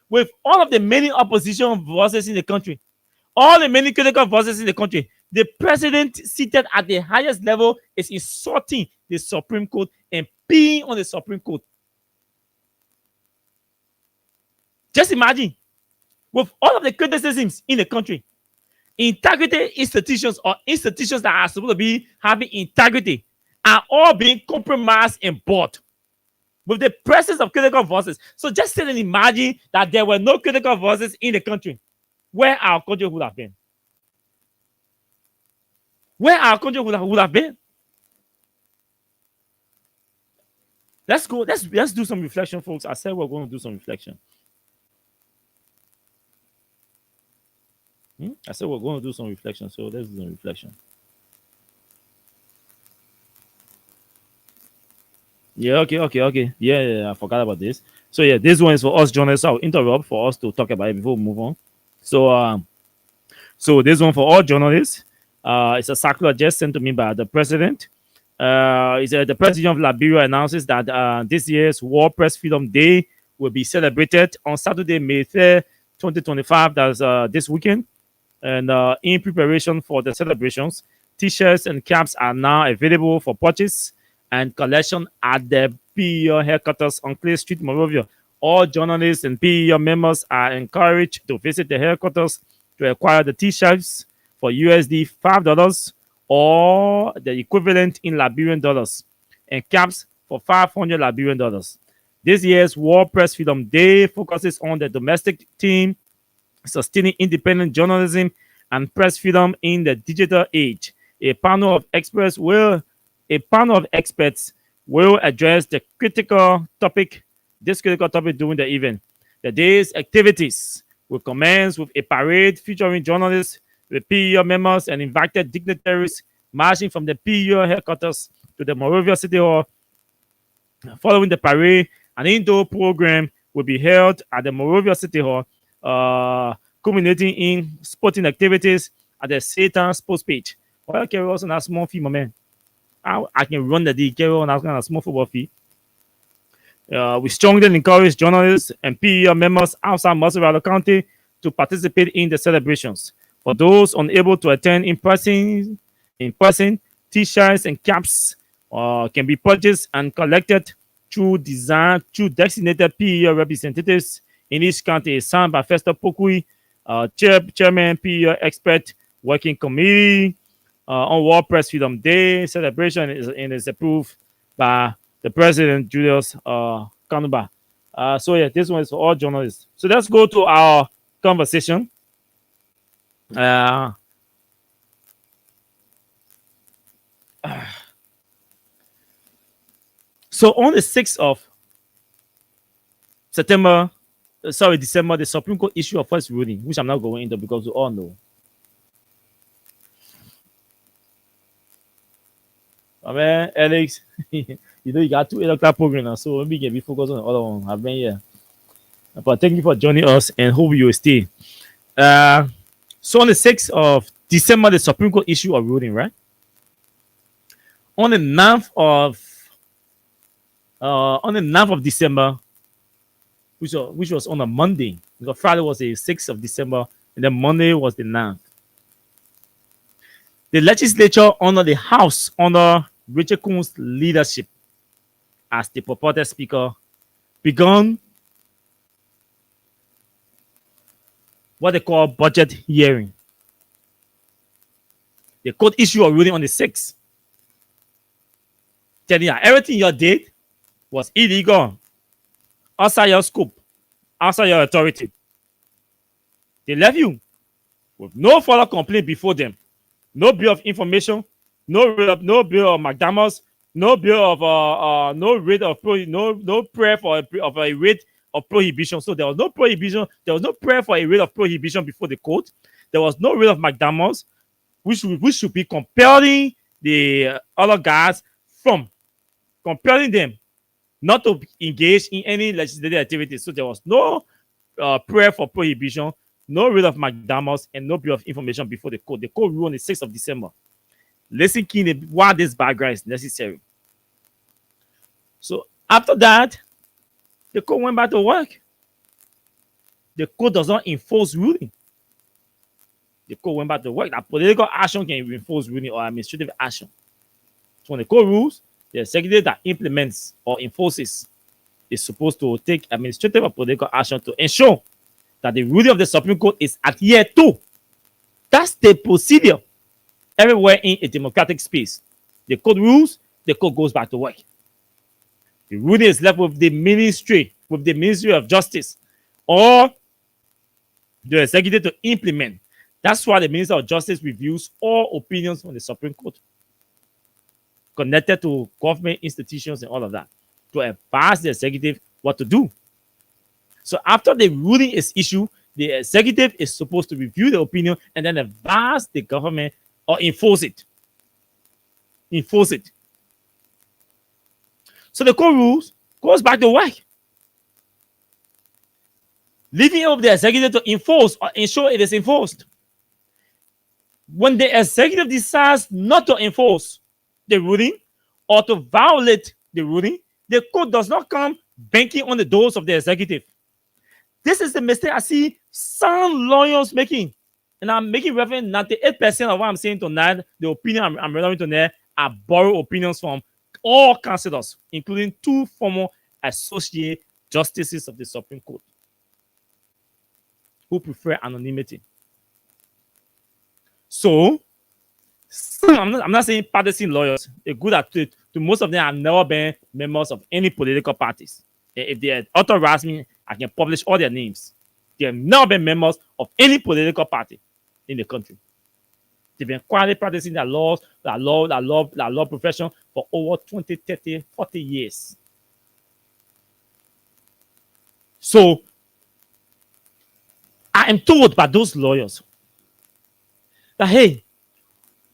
With all of the many opposition voices in the country, all the many critical voices in the country, the president seated at the highest level is insulting the Supreme Court and peeing on the Supreme Court. Just imagine. With all of the criticisms in the country, integrity institutions or institutions that are supposed to be having integrity are all being compromised and bought with the presence of critical voices. So just sit and imagine that there were no critical voices in the country, where our country would have been. Where our country would have been. Let's go. Let's do some reflection, folks. I said we're going to do some reflection. I said we're going to do some reflection, so let's do some reflection. Yeah, okay. Yeah, I forgot about this. So yeah, this one is for us journalists. I'll interrupt for us to talk about it before we move on. So so this one for all journalists. It's a circular just sent to me by the president. The president of Liberia announces that this year's World Press Freedom Day will be celebrated on Saturday, May 3rd, 2025. That's this weekend. And in preparation for the celebrations, t-shirts and caps are now available for purchase and collection at the PEO headquarters on Clay Street, Monrovia. All journalists and PEO members are encouraged to visit the headquarters to acquire the t-shirts for USD $5 or the equivalent in Liberian dollars, and caps for 500 Liberian dollars. This year's World Press Freedom Day focuses on the domestic theme, sustaining independent journalism and press freedom in the digital age. A panel of experts will address this critical topic during the event. The day's activities will commence with a parade featuring journalists, the PEO members, and invited dignitaries marching from the PEO headquarters to the Monrovia City Hall. Following the parade, an indoor program will be held at the Monrovia City Hall, culminating in sporting activities at the Satan Sports Page. Well, carry also a small fee, my man. I can run the day, carry on a small football fee. We strongly encourage journalists and PEO members outside Monrovia County to participate in the celebrations. For those unable to attend in person, t-shirts and caps can be purchased and collected through designated PEO representatives in each county, signed by Fester Pokui, Chairman PEO Expert Working Committee on World Press Freedom Day celebration is approved by the President Julius Kanuba. So yeah, this one is for all journalists. So let's go to our conversation. So on the 6th of December, the Supreme Court issued a first ruling, which I'm not going into because we all know. I mean, Alex, you know you got two 8 o'clock programs, so maybe you can be focused on the other one. I've been here. But thank you for joining us and hope you will stay. So on the 6th of December, the Supreme Court issued a ruling, right? On the 9th of December, which was on a Monday, because Friday was the 6th of December, and then Monday was the 9th. The legislature under the House, under Richard Coon's leadership as the purported speaker, began what they call budget hearing. The court issued a ruling on the 6th, telling you everything you did was illegal, outside your scope, outside your authority. They left you with no further complaint before them, no bill of information, no bill of McDonald's, no bill of no rate of no prayer for a rate of prohibition. So there was no prohibition. There was no prayer for a rate of prohibition before the court. There was no rate of McDonald's, which should be compelling the other guys from compelling them not to engage in any legislative activities. So there was no prayer for prohibition, no rate of McDonald's, and no bill of information before the court. The court ruled on the 6th of December. Listen keenly why this background is necessary. So after that, the court went back to work. The court does not enforce ruling. The court went back to work. That political action can enforce ruling or administrative action. So when the court rules, the executive that implements or enforces is supposed to take administrative or political action to ensure that the ruling of the Supreme Court is adhered to. That's the procedure everywhere in a democratic space. The court rules, the court goes back to work. The ruling is left with the Ministry of Justice or the executive to implement That's why the Minister of Justice reviews all opinions from the Supreme Court connected to government institutions and all of that to advise the executive what to do. So after the ruling is issued, the executive is supposed to review the opinion and then advise the government or enforce it. Enforce it. So the court rules goes back to work, leaving it up to the executive to enforce or ensure it is enforced. When the executive decides not to enforce the ruling or to violate the ruling, the court does not come banking on the doors of the executive. This is the mistake I see some lawyers making. And I'm making reference 98% of what I'm saying tonight, the opinion I'm relevant tonight, are borrowed opinions from all counselors, including two former associate justices of the Supreme Court who prefer anonymity. So, I'm not saying partisan lawyers. They're good at it. To most of them have never been members of any political parties. If they authorize me, I can publish all their names. They have never been members of any political party in the country. They've been quietly practicing their law profession for over 20, 30, 40 years. So, I am told by those lawyers that, hey,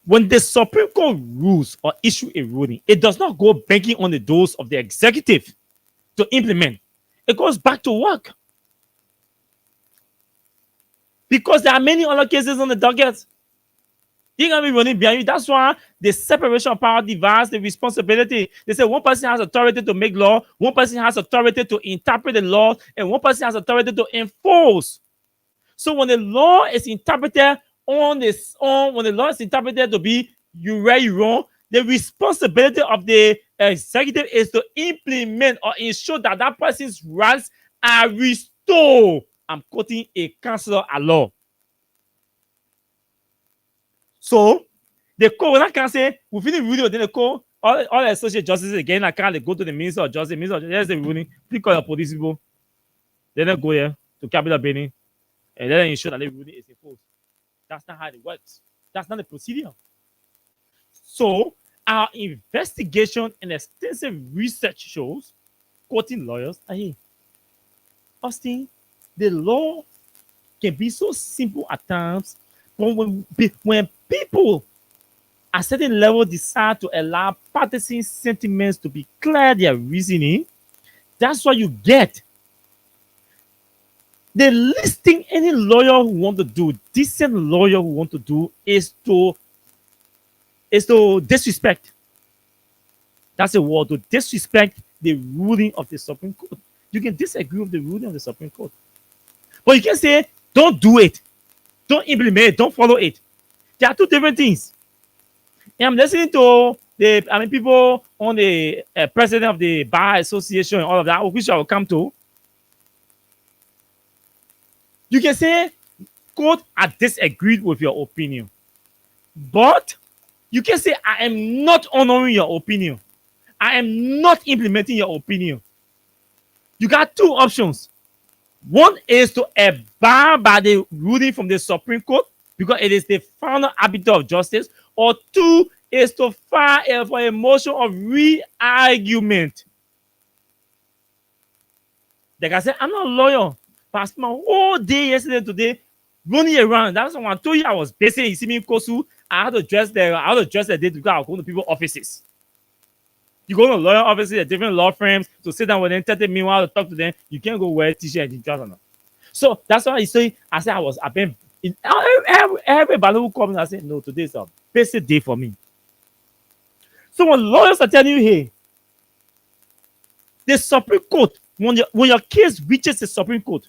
when the Supreme Court rules or issue a ruling, it does not go banging on the doors of the executive to implement. It goes back to work. Because there are many other cases on the docket. You're going to be running behind you. That's why the separation of power divides the responsibility. They say one person has authority to make law, one person has authority to interpret the law, and one person has authority to enforce. So when the law is interpreted when the law is interpreted to be you right, you wrong, the responsibility of the executive is to implement or ensure that that person's rights are restored. I'm quoting a counselor at law. So the court, when I can say, we finish the ruling, then the court, all the associate justices again, I can't go to the Minister of Justice. Minister of Justice, there's the ruling. Please call your police people. Then they go here to Capitol Building and then ensure that the ruling is enforced. That's not how it works. That's not the procedure. So our investigation and extensive research shows, quoting lawyers, hey, Austin, the law can be so simple at times, but when people at certain level decide to allow partisan sentiments to be clear their reasoning, that's what you get. The least thing any lawyer who want to do, decent lawyer who want to do, is to disrespect. That's a word, to disrespect the ruling of the Supreme Court. You can disagree with the ruling of the Supreme Court, but you can say, don't do it, don't implement it, don't follow it. There are two different things. And I'm listening to people on the president of the Bar Association and all of that, which I will come to. You can say, quote, I disagreed with your opinion. But you can say, I am not honoring your opinion. I am not implementing your opinion. You got two options. One is to abide by the ruling from the Supreme Court because it is the final arbiter of justice. Or two is to file for a motion of re-argument. Like I said, I'm not a lawyer. But I spent my whole day yesterday and today running around. That's when I told you I was basically in Simi Kosu. I had to dress the day because I was going to people's offices. You go to lawyer offices at different law firms to sit down with them, 30 minutes while to talk to them. You can't go wear a t-shirt and trousers. So that's why I've been everybody who comes, I said, no, today is a basic day for me. So when lawyers are telling you, hey, the Supreme Court, when your case reaches the Supreme Court,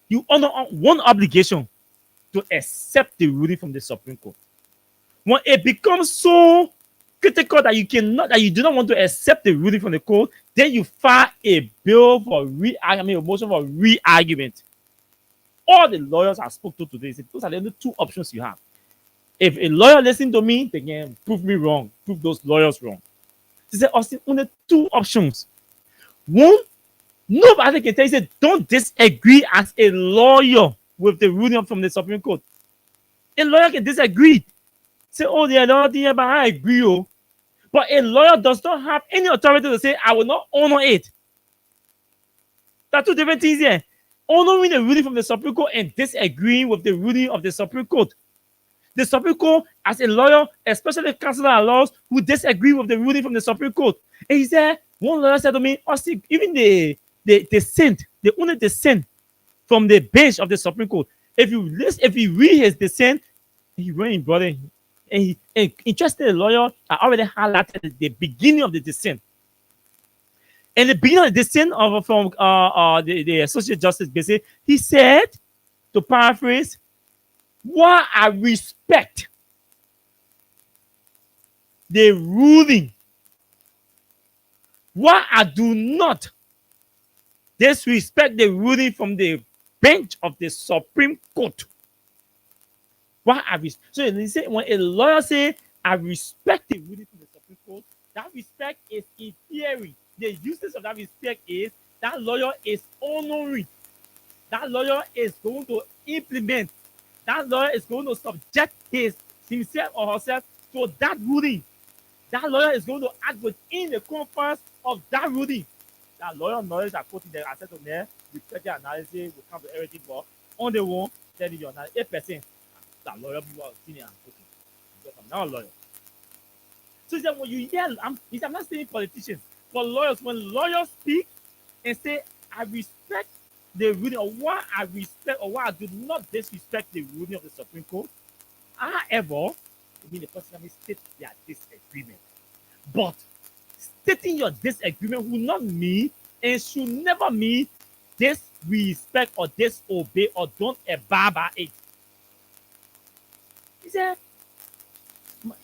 you honor one obligation to accept the ruling from the Supreme Court. When it becomes so critical that you do not want to accept the ruling from the court, then you file a bill for a motion for re-argument. All the lawyers I spoke to today said those are the only two options you have. If a lawyer listens to me, they can prove me wrong, prove those lawyers wrong. They said, Austin, only two options. One, nobody can tell you, say, don't disagree as a lawyer. with the ruling from the Supreme Court. A lawyer can disagree. Say, oh, the law, but I agree. Oh. But a lawyer does not have any authority to say, I will not honor it. There are two different things here. Honoring the ruling from the Supreme Court and disagreeing with the ruling of the Supreme Court. The Supreme Court, as a lawyer, especially counselor at laws, who disagree with the ruling from the Supreme Court. And he said, one lawyer said to me, Austin, even the dissent, they only dissent from the bench of the Supreme Court. If you read his dissent, he went in, brother, and interested lawyer, I already highlighted the beginning of the dissent. And the beginning of the dissent from the Associate Justice Bese, he said, to paraphrase, while I respect the ruling, while I do not disrespect the ruling from the bench of the Supreme Court. Why so they say, when a lawyer say, I respect the ruling from the Supreme Court, that respect is in theory. The uses of that respect is that lawyer is honoring. That lawyer is going to implement. That lawyer is going to subject himself or herself to that ruling. That lawyer is going to act within the confines of that ruling. That lawyer knowledge are quoting the asset on there, respect the analysis, will come to everything, but on the one, tell you now 8%. That lawyer people are senior and quoting. Because I'm not a lawyer. So he said, when you hear, I'm not saying politicians, but lawyers, when lawyers speak and say, I respect the ruling, or why I respect, or why I do not disrespect the ruling of the Supreme Court, however, I mean the person may state their disagreement. But stating your disagreement will not mean and should never mean disrespect or disobey or don't abide by it. He said,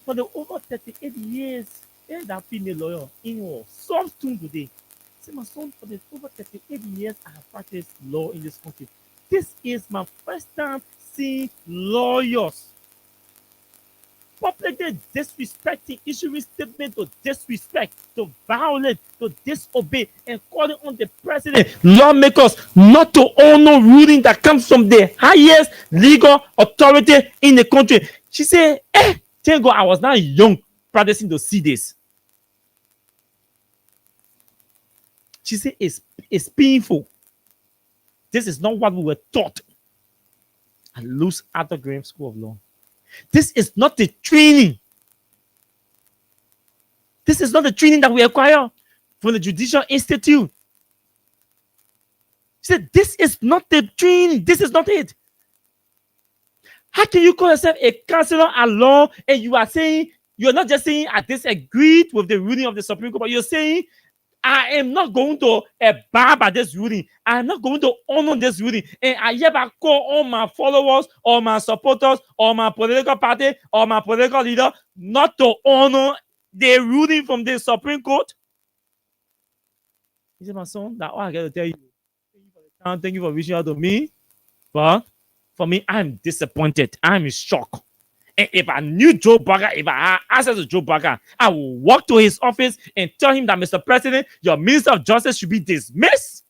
for the over 38 years, there's that female lawyer in some student today. Say, my son, for the over 38 years I have practiced law in this country. This is my first time seeing lawyers publicly disrespecting, issuing statement to disrespect, to violate, to disobey, and calling on the president, lawmakers, not to honor ruling that comes from the highest legal authority in the country. She said, thank God I was not young practicing to see this. She said, it's painful. This is not what we were taught at Luz Arthur Graham School of Law. This is not the training. This is not the training that we acquire from the Judicial Institute. She said, this is not the training. This is not it. How can you call yourself a counselor at law and you are saying, you're not just saying, I disagreed with the ruling of the Supreme Court, but you're saying, I am not going to abide by this ruling. I am not going to honor this ruling. And I hereby call all my followers, or my supporters, or my political party, or my political leader not to honor the ruling from the Supreme Court. He said, my son, that's all I got to tell you. Thank you for reaching out to me. But for me, I'm disappointed. I'm in shock. And if I knew Joe Barker, if I had access to Joe Barker, I will walk to his office and tell him that, Mr. President, your Minister of Justice should be dismissed.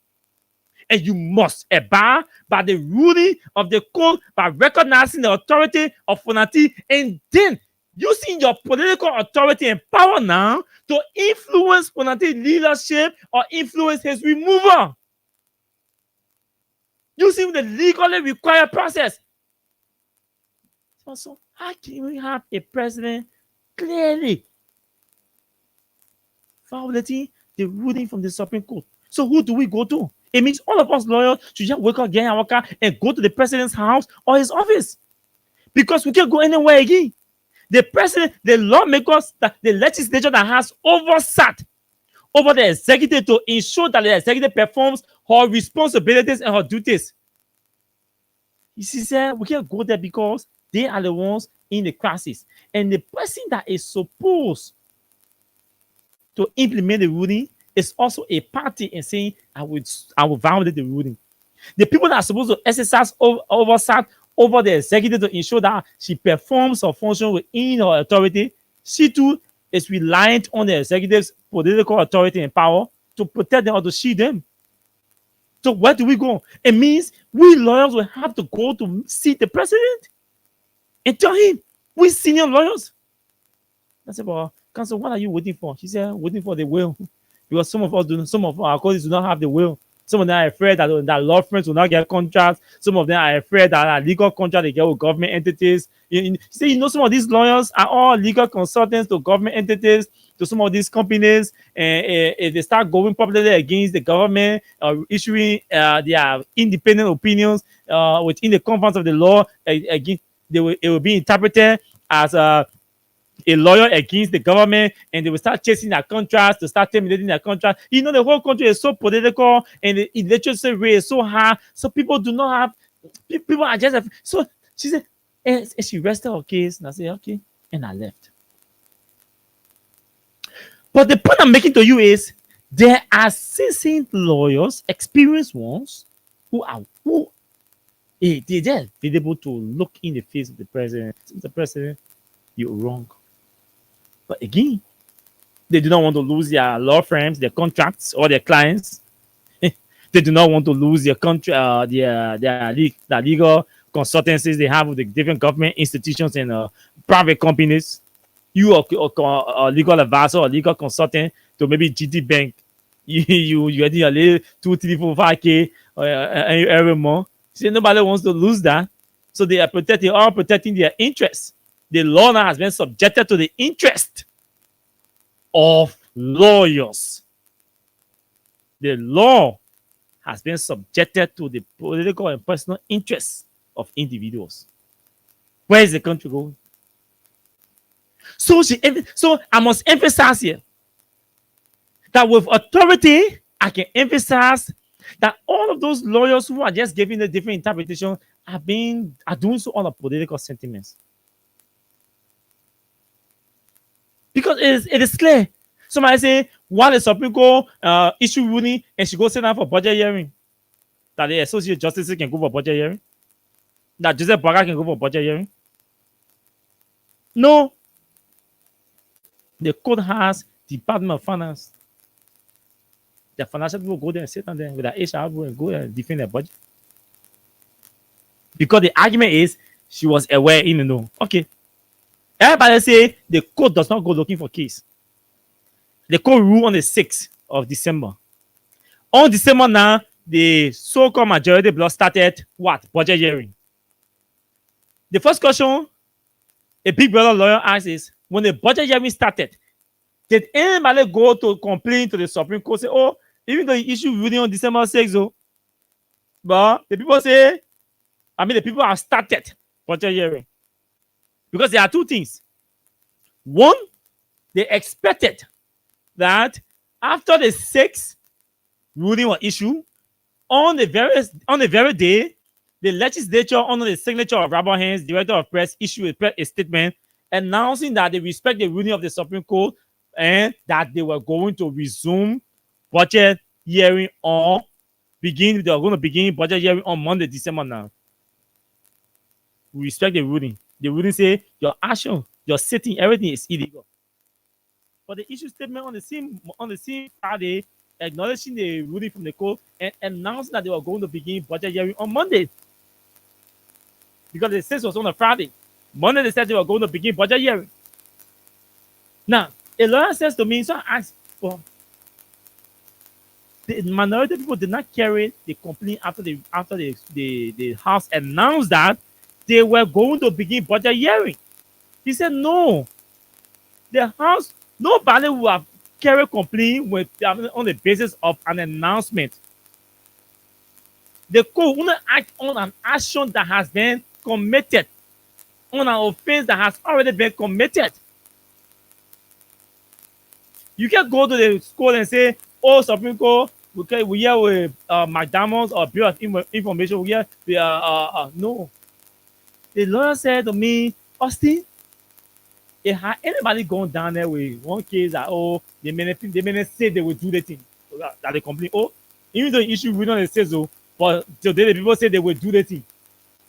And you must abide by the ruling of the court by recognizing the authority of Fonati and then using your political authority and power now to influence Fonati's leadership or influence his removal. Using the legally required process. So how can we have a president clearly violating the ruling from the Supreme Court? So who do we go to? It means all of us lawyers should just wake up, get our car, and go to the president's house or his office. Because we can't go anywhere again. The president, the lawmakers, the legislature that has oversight over the executive to ensure that the executive performs her responsibilities and her duties. You see, sir, we can't go there because they are the ones in the crisis. And the person that is supposed to implement the ruling is also a party in saying, I will violate the ruling. The people that are supposed to exercise oversight over the executive to ensure that she performs her function within her authority, she too is reliant on the executive's political authority and power to protect them or to shield them. So where do we go? It means we lawyers will have to go to see the president and tell him, we senior lawyers. I said, well, counsel, what are you waiting for? She said, waiting for the will. Because some of our colleagues do not have the will. Some of them are afraid that law firms will not get contracts. Some of them are afraid that a legal contract they get with government entities. See, some of these lawyers are all legal consultants to government entities, to some of these companies. And if they start going publicly against the government or issuing their independent opinions within the confines of the law, again, it will be interpreted as a lawyer against the government, and they will start chasing their contracts to start terminating their contract. The whole country is so political and the electricity rate is so high, so people do not have people are just so she said, and she rested her case, and I said, okay, and I left. But the point I'm making to you is there are seasoned lawyers, experienced ones, who they're just able to look in the face of the president. Mr. President, you're wrong. But again, they do not want to lose their law firms, their contracts, or their clients. They do not want to lose their country, their legal consultancies they have with the different government institutions and private companies. You are legal advisor or legal consultant to maybe GT Bank. You're getting a little 2, 3, 4, 5K every month. See, nobody wants to lose that. So they are protecting their interests. The law now has been subjected to the interest of lawyers. The law has been subjected to the political and personal interests of individuals. Where is the country going? So I must emphasize here that with authority, I can emphasize that all of those lawyers who are just giving a different interpretation are doing so on a political sentiments. Because it is clear. Somebody say, while the Supreme Court issue ruling and she goes sit down for budget hearing, that the associate justices can go for budget hearing, that Joseph Baga can go for budget hearing. No. The court has Department of Finance. The financial people go there and sit down there with their HR and go and defend their budget. Because the argument is she was aware in the know. Okay. Everybody say the court does not go looking for case. The court ruled on the 6th of December. On December now, the so-called majority block started what? Budget hearing. The first question a big brother lawyer asks is, when the budget hearing started, did anybody go to complain to the Supreme Court, say, oh, even though you issue ruling on December 6th, oh, but the people have started budget hearing. Because there are two things. One, they expected that after the 6th ruling was issued, on the very day, the legislature, under the signature of Robert Haynes, director of press, issued a statement announcing that they respect the ruling of the Supreme Court and that they were going to resume budget hearing they were going to begin budget hearing on Monday, December 9th. We respect the ruling. The ruling say your action, your sitting, everything is illegal. But the issue statement on the same Friday, acknowledging the ruling from the court and announcing that they were going to begin budget hearing on Monday. Because the 6th was on a Friday. Monday they said they were going to begin budget hearing. Now, a lawyer says to me, so I asked for the minority people did not carry the complaint after the House announced that they were going to begin budget hearing. He said, no. The House, nobody will have carried complaint on the basis of an announcement. The court will not act on an action that has been committed, on an offense that has already been committed. You can't go to the court and say, oh, Supreme Court, we hear with McDonald's or Bureau of Information, we hear, no. The lawyer said to me, Austin, if had anybody gone down there with one case that, oh, they may not say they will do the thing, that they complain, oh, even though the issue we don't say so, but today the people say they will do the thing.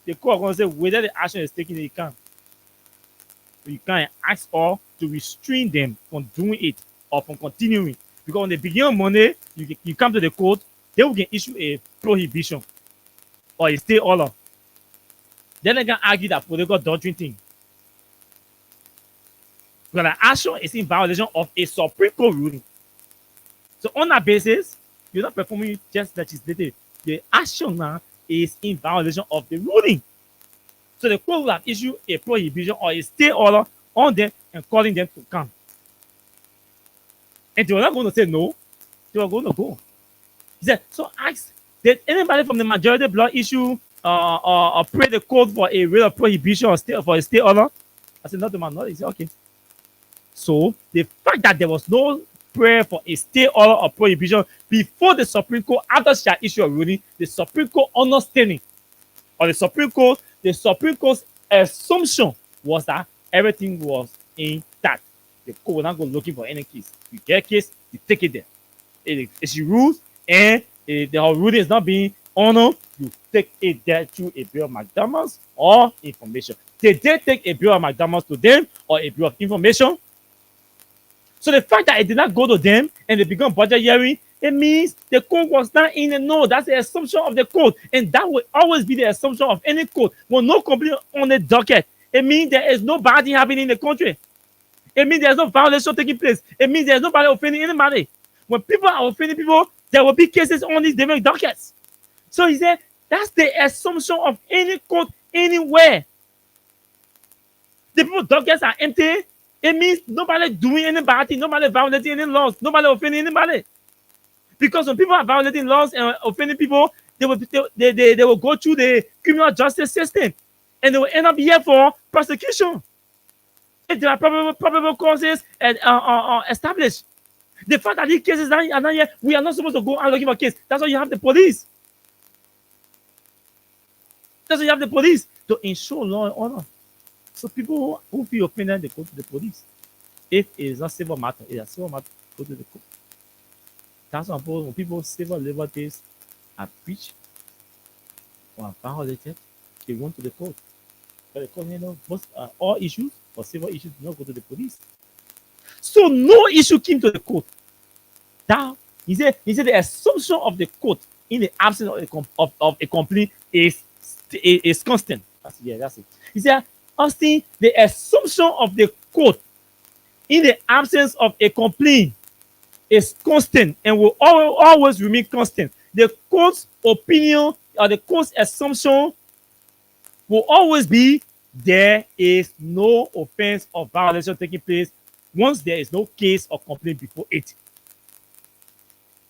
The court going to say whether the action is taken, you can't. You can't ask all to restrain them from doing it or from continuing. Because on the beginning of Monday, you come to the court they will can issue a prohibition or a stay order. Then they can argue that political doctrine thing. Because the action is in violation of a Supreme Court ruling. So on that basis, you're not performing just legislative. The action now is in violation of the ruling. So the court will have issued a prohibition or a stay order on them and calling them to come. And they were not going to say no. They were going to go. He said, so ask, did anybody from the majority bloc issue or pray the court for a real prohibition or stay for a stay order? I said, not to my knowledge. He said, okay. So the fact that there was no prayer for a stay order or prohibition before the Supreme Court, after she had issued a ruling, the Supreme Court understanding or the Supreme Court's assumption was that everything was intact. The court will not go looking for any case. You get a case, you take it there. If she rules and the ruling is not being honored, you take it there through a bill of McDonald's or information. They did take a bill of McDonald's to them or a bill of information. So the fact that it did not go to them and they began budget hearing, it means the court was not in the know. That's the assumption of the court. And that will always be the assumption of any court. When no complaint on the docket, it means there is no bad thing happening in the country. It means there's no violation taking place. It means there's nobody offending anybody. When people are offending people, there will be cases on these different dockets. So he said, that's the assumption of any court anywhere. The people dockets are empty. It means nobody doing any bad thing, nobody violating any laws, nobody offending anybody. Because when people are violating laws and offending people, they will go through the criminal justice system and they will end up here for prosecution. If there are probable causes established. The fact that these cases are not here, we are not supposed to go out looking for a case. That's why you have the police. That's why you have the police to ensure law and order. So people who feel offended, they go to the police. If it is not civil matter, it is civil matter, go to the court. That's why when people civil liberties are breached or are violated, they went to the court. But the court, most all issues or civil issues do not go to the police. So no issue came to the court. Now he said the assumption of the court in the absence of a complaint is constant. That's it. He said, Austin, the assumption of the court in the absence of a complaint is constant and will always remain constant. The court's opinion or the court's assumption will always be there is no offense or violation taking place once there is no case or complaint before it.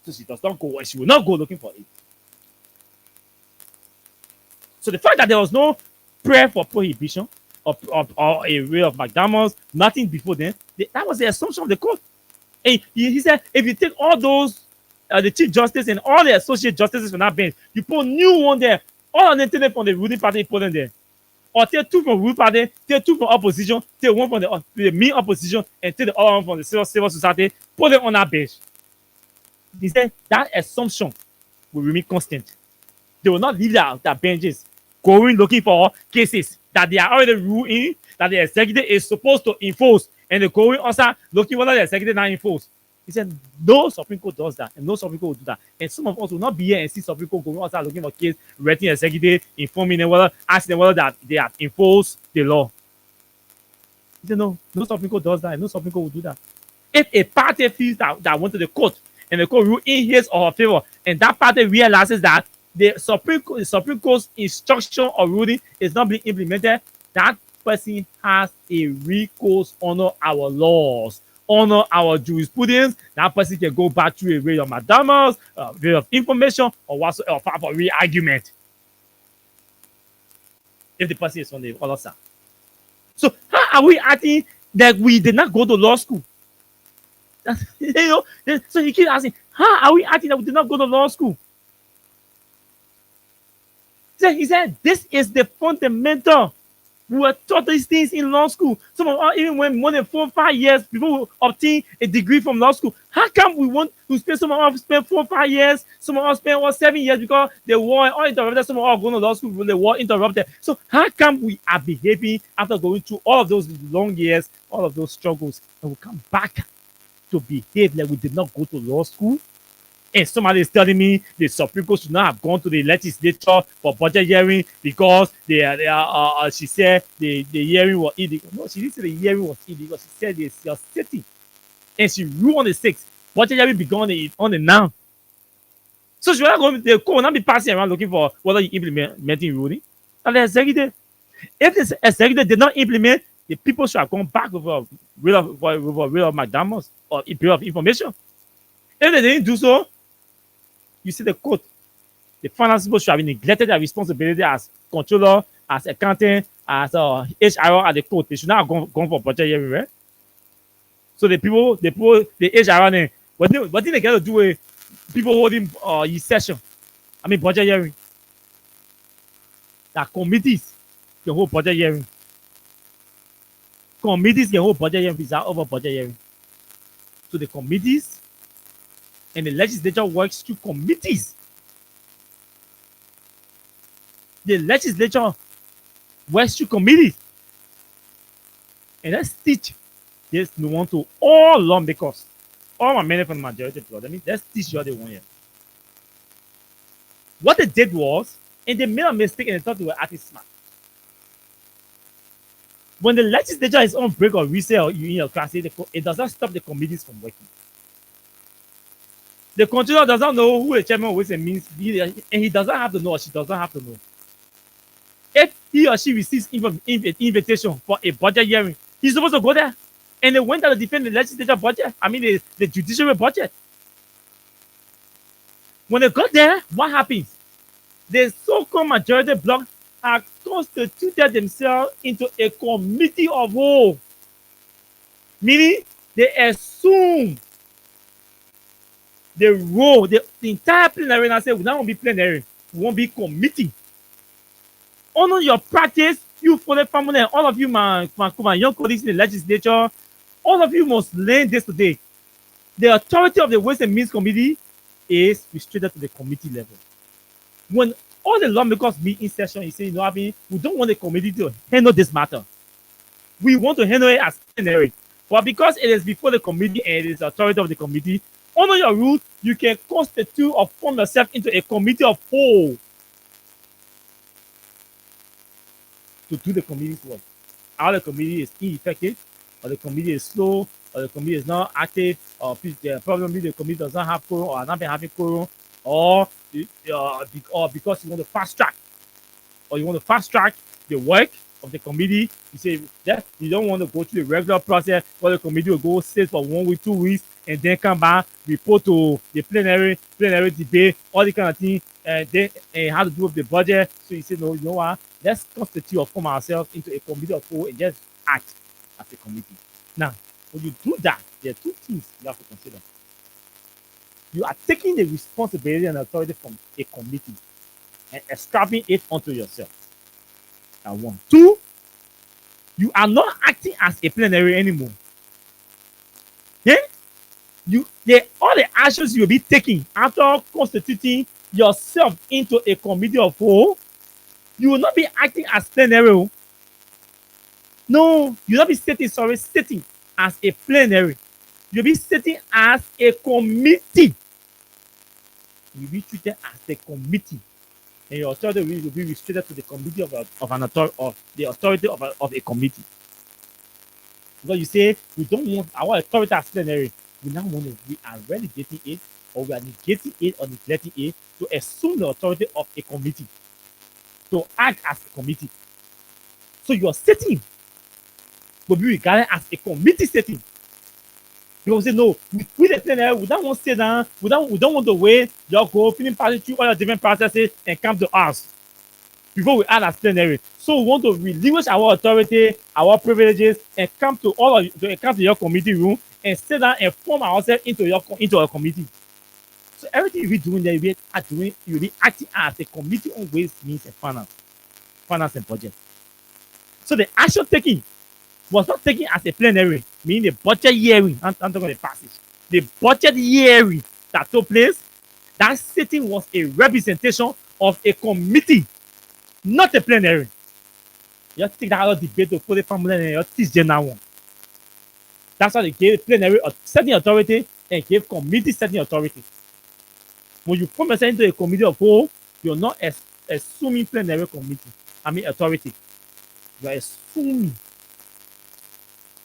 So she does not go, and she will not go looking for it. So the fact that there was no prayer for prohibition or a way of McDonald's, nothing before then, that was the assumption of the court. And he said, if you take all those, the Chief Justice and all the associate justices from that bench, you put new one there, all of them take from the ruling party, you put them there. Or take two from ruling party, take two from opposition, take one from the main opposition, and take the other one from the civil society, put them on that bench. He said that assumption will remain constant. They will not leave their benches going looking for cases that they are already ruled in, that the executive is supposed to enforce, and they're going also looking whether the executive not enforce. He said no Supreme Court does that, and no Supreme Court will do that. And some of us will not be here and see Supreme Court going outside looking for case, writing executive, informing them whether, asking them whether that they have enforced the law. He said no Supreme Court does that, and no Supreme Court will do that. If a party feels that went to the court and the court rule in his or her favor, and that party realizes that the Supreme Court's instruction or ruling is not being implemented, that person has a recourse under our laws, honor our jurisprudence. That person can go back to a way of McDonald's, a way of information, or whatsoever for re-argument. If the person is on the other side. So how are we acting that we did not go to law school? So he keeps asking, how are we acting that we did not go to law school? He said, this is the fundamental. We were taught these things in law school. Some of us even went more than 4 or 5 years before we obtain a degree from law school. How come we want to spend, some of us spend 4 or 5 years, some of us spend 7 years because the war all interrupted, some of us going to law school when the war interrupted. So how come we are behaving after going through all of those long years, all of those struggles, and we come back to behave like we did not go to law school? And somebody is telling me the Supreme Court should not have gone to the legislature for budget hearing because she said the hearing was illegal. No, she didn't say the hearing was illegal. She said they are sitting. And she ruled on the 6th. Budget hearing began on the 9th. So she will not go, the court will not be passing around looking for whether you implementing ruling. And the executive, if the executive did not implement, the people should have gone back with a real of McDonald's or a bit of information. If they didn't do so, you see the court, the finance people should have neglected their responsibility as controller, as accountant, as HR at the court. They should not have gone for budget hearing, right? So the HR, what did they get to do with people holding session? I mean, budget hearing. That committees can hold budget hearing. Committees can hold budget hearing without over budget hearing. So the committees and the legislature works through committees. The legislature works through committees. And let's teach this one to all lawmakers, all my men from the majority plus. I mean, let's teach you all they want here. What they did was, and they made a mistake and they thought they were acting smart. When the legislature is on break or recess or in your class, it does not stop the committees from working. The controller does not know who a chairman of Ways and Means, and he does not have to know or she does not have to know. If he or she receives invitation for a budget hearing, he's supposed to go there. And they went there to defend the legislature budget. I mean, the judiciary budget. When they got there, what happens? The so-called majority bloc have constituted themselves into a committee of whole. Meaning, they assume the role, the entire plenary, and I say, we don't want to be plenary, we won't be committee. Honor your practice, you follow family, and all of you, my young colleagues in the legislature, all of you must learn this today. The authority of the Ways and Means Committee is restricted to the committee level. When all the lawmakers meet in session, you say, you know what I mean? We don't want the committee to handle this matter. We want to handle it as plenary. But because it is before the committee and it is the authority of the committee, honor your rules, you can constitute or form yourself into a committee of whole to do the committee's work. How the committee is ineffective, or the committee is slow, or the committee is not active, or probably the committee does not have quorum or not been having quorum, or because you want to fast track, or you want to fast track the work of the committee. You say that you don't want to go through the regular process where the committee will go sit for 1 week, 2 weeks, and then come back, report to the plenary debate, all the kind of thing, and then how to do with the budget. So you say, no, you know what? Let's constitute or form ourselves into a committee of whole and just act as a committee. Now, when you do that, there are two things you have to consider. You are taking the responsibility and authority from a committee and extrapolating it onto yourself. Now, 1. 2, you are not acting as a plenary anymore. Yeah? All the actions you will be taking after constituting yourself into a committee of whole, you will not be acting as plenary. No, you will not be sitting as a plenary. You'll be sitting as a committee. You'll be treated as a committee. And your authority will be restricted to the committee of the authority of a committee. Because you say, we don't want our authority as plenary. We are relegating it, or we are negating it or neglecting it to assume the authority of a committee, to act as a committee. So your sitting will be regarded as a committee sitting. Because say, no, we the plenary, we don't want to sit down, we don't want to wait, you go finish passing through all the different processes and come to us before we add as plenary. So we want to relinquish our authority, our privileges, and come to your committee room and sit down and form ourselves into a committee. So everything we doing there, you'll be acting as a committee on Ways, Means, and finance and budget. So the action taking was not taken as a plenary, meaning the budget hearing. I'm talking about the passage. The budget hearing that took place, that sitting was a representation of a committee, not a plenary. You have to take that out of debate to put it from there and you teach them that one. That's why they gave plenary setting authority and gave committee setting authority. When you form yourself into a committee of whole, you're not assuming plenary committee. I mean authority. You are assuming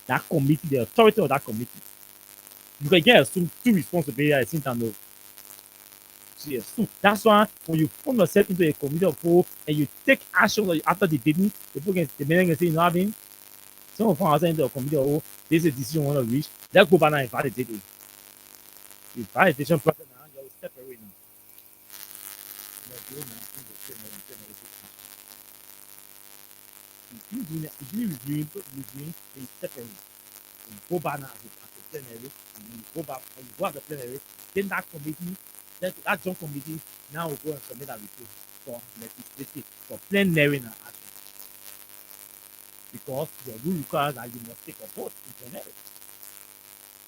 that committee, the authority of that committee. You can get assume two responsibility at the same time. No. So yes, so that's why when you form yourself into a committee of whole and you take action after the meeting, the meeting can say, you know what I mean? Someone form ourselves into a committee of whole, this is a decision we want to reach. Let's go back now and validate it. The validation process now, you will step away now. You do that, you reviewing, then you step away. You go back now at the plenary, and then you go back, when you go at the plenary, then that committee, that joint committee now will go and submit that report for legislative, for plenary and action. Because the rule requires that you must take a vote in plenary.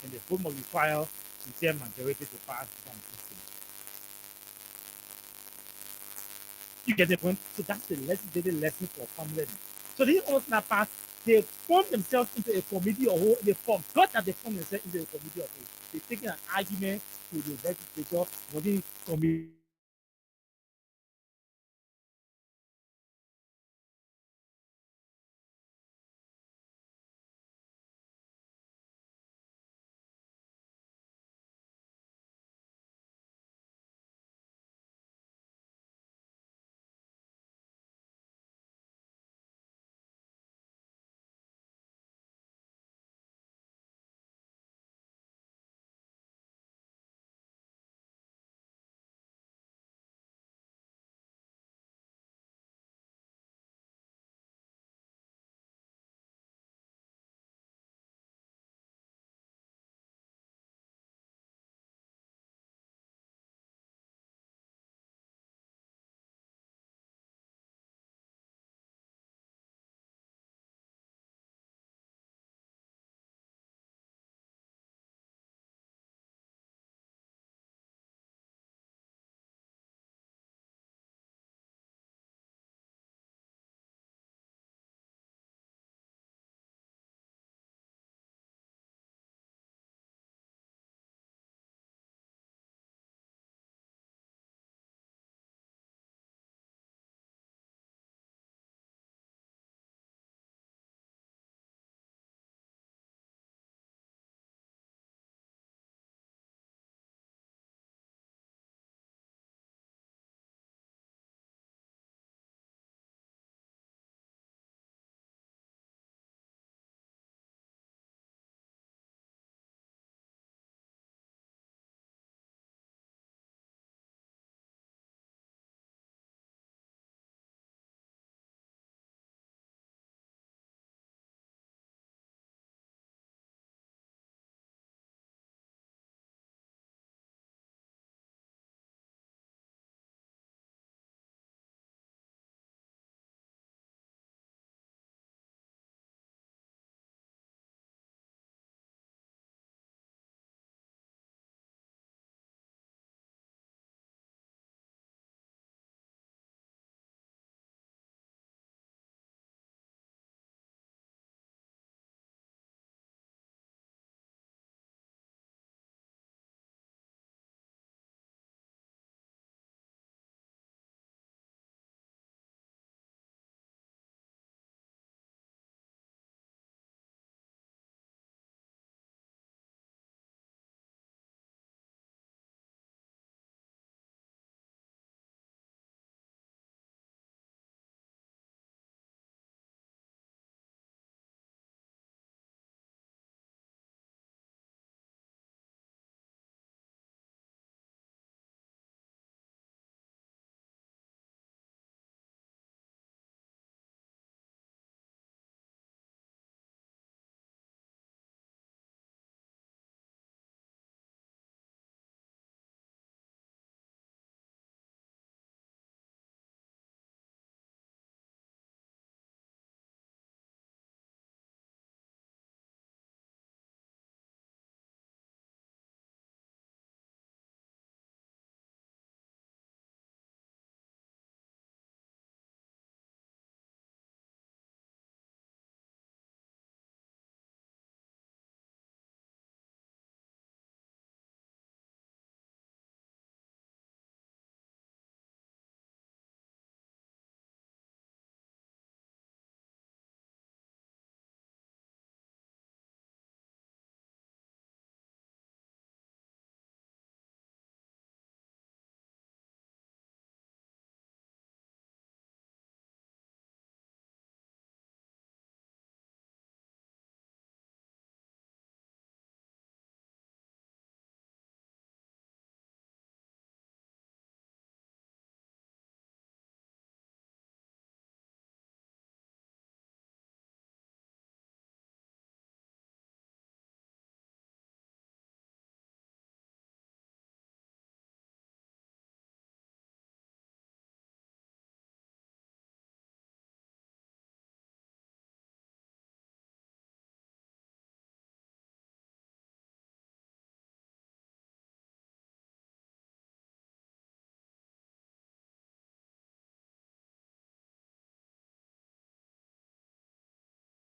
And the vote must require sincere majority to pass the system. You get the point? So that's the legislative lesson for farm learning. So these almost not pass, they form themselves into a committee or whole, they forgot that they formed themselves into a committee of whole. They're taking an argument to the legislature for the committee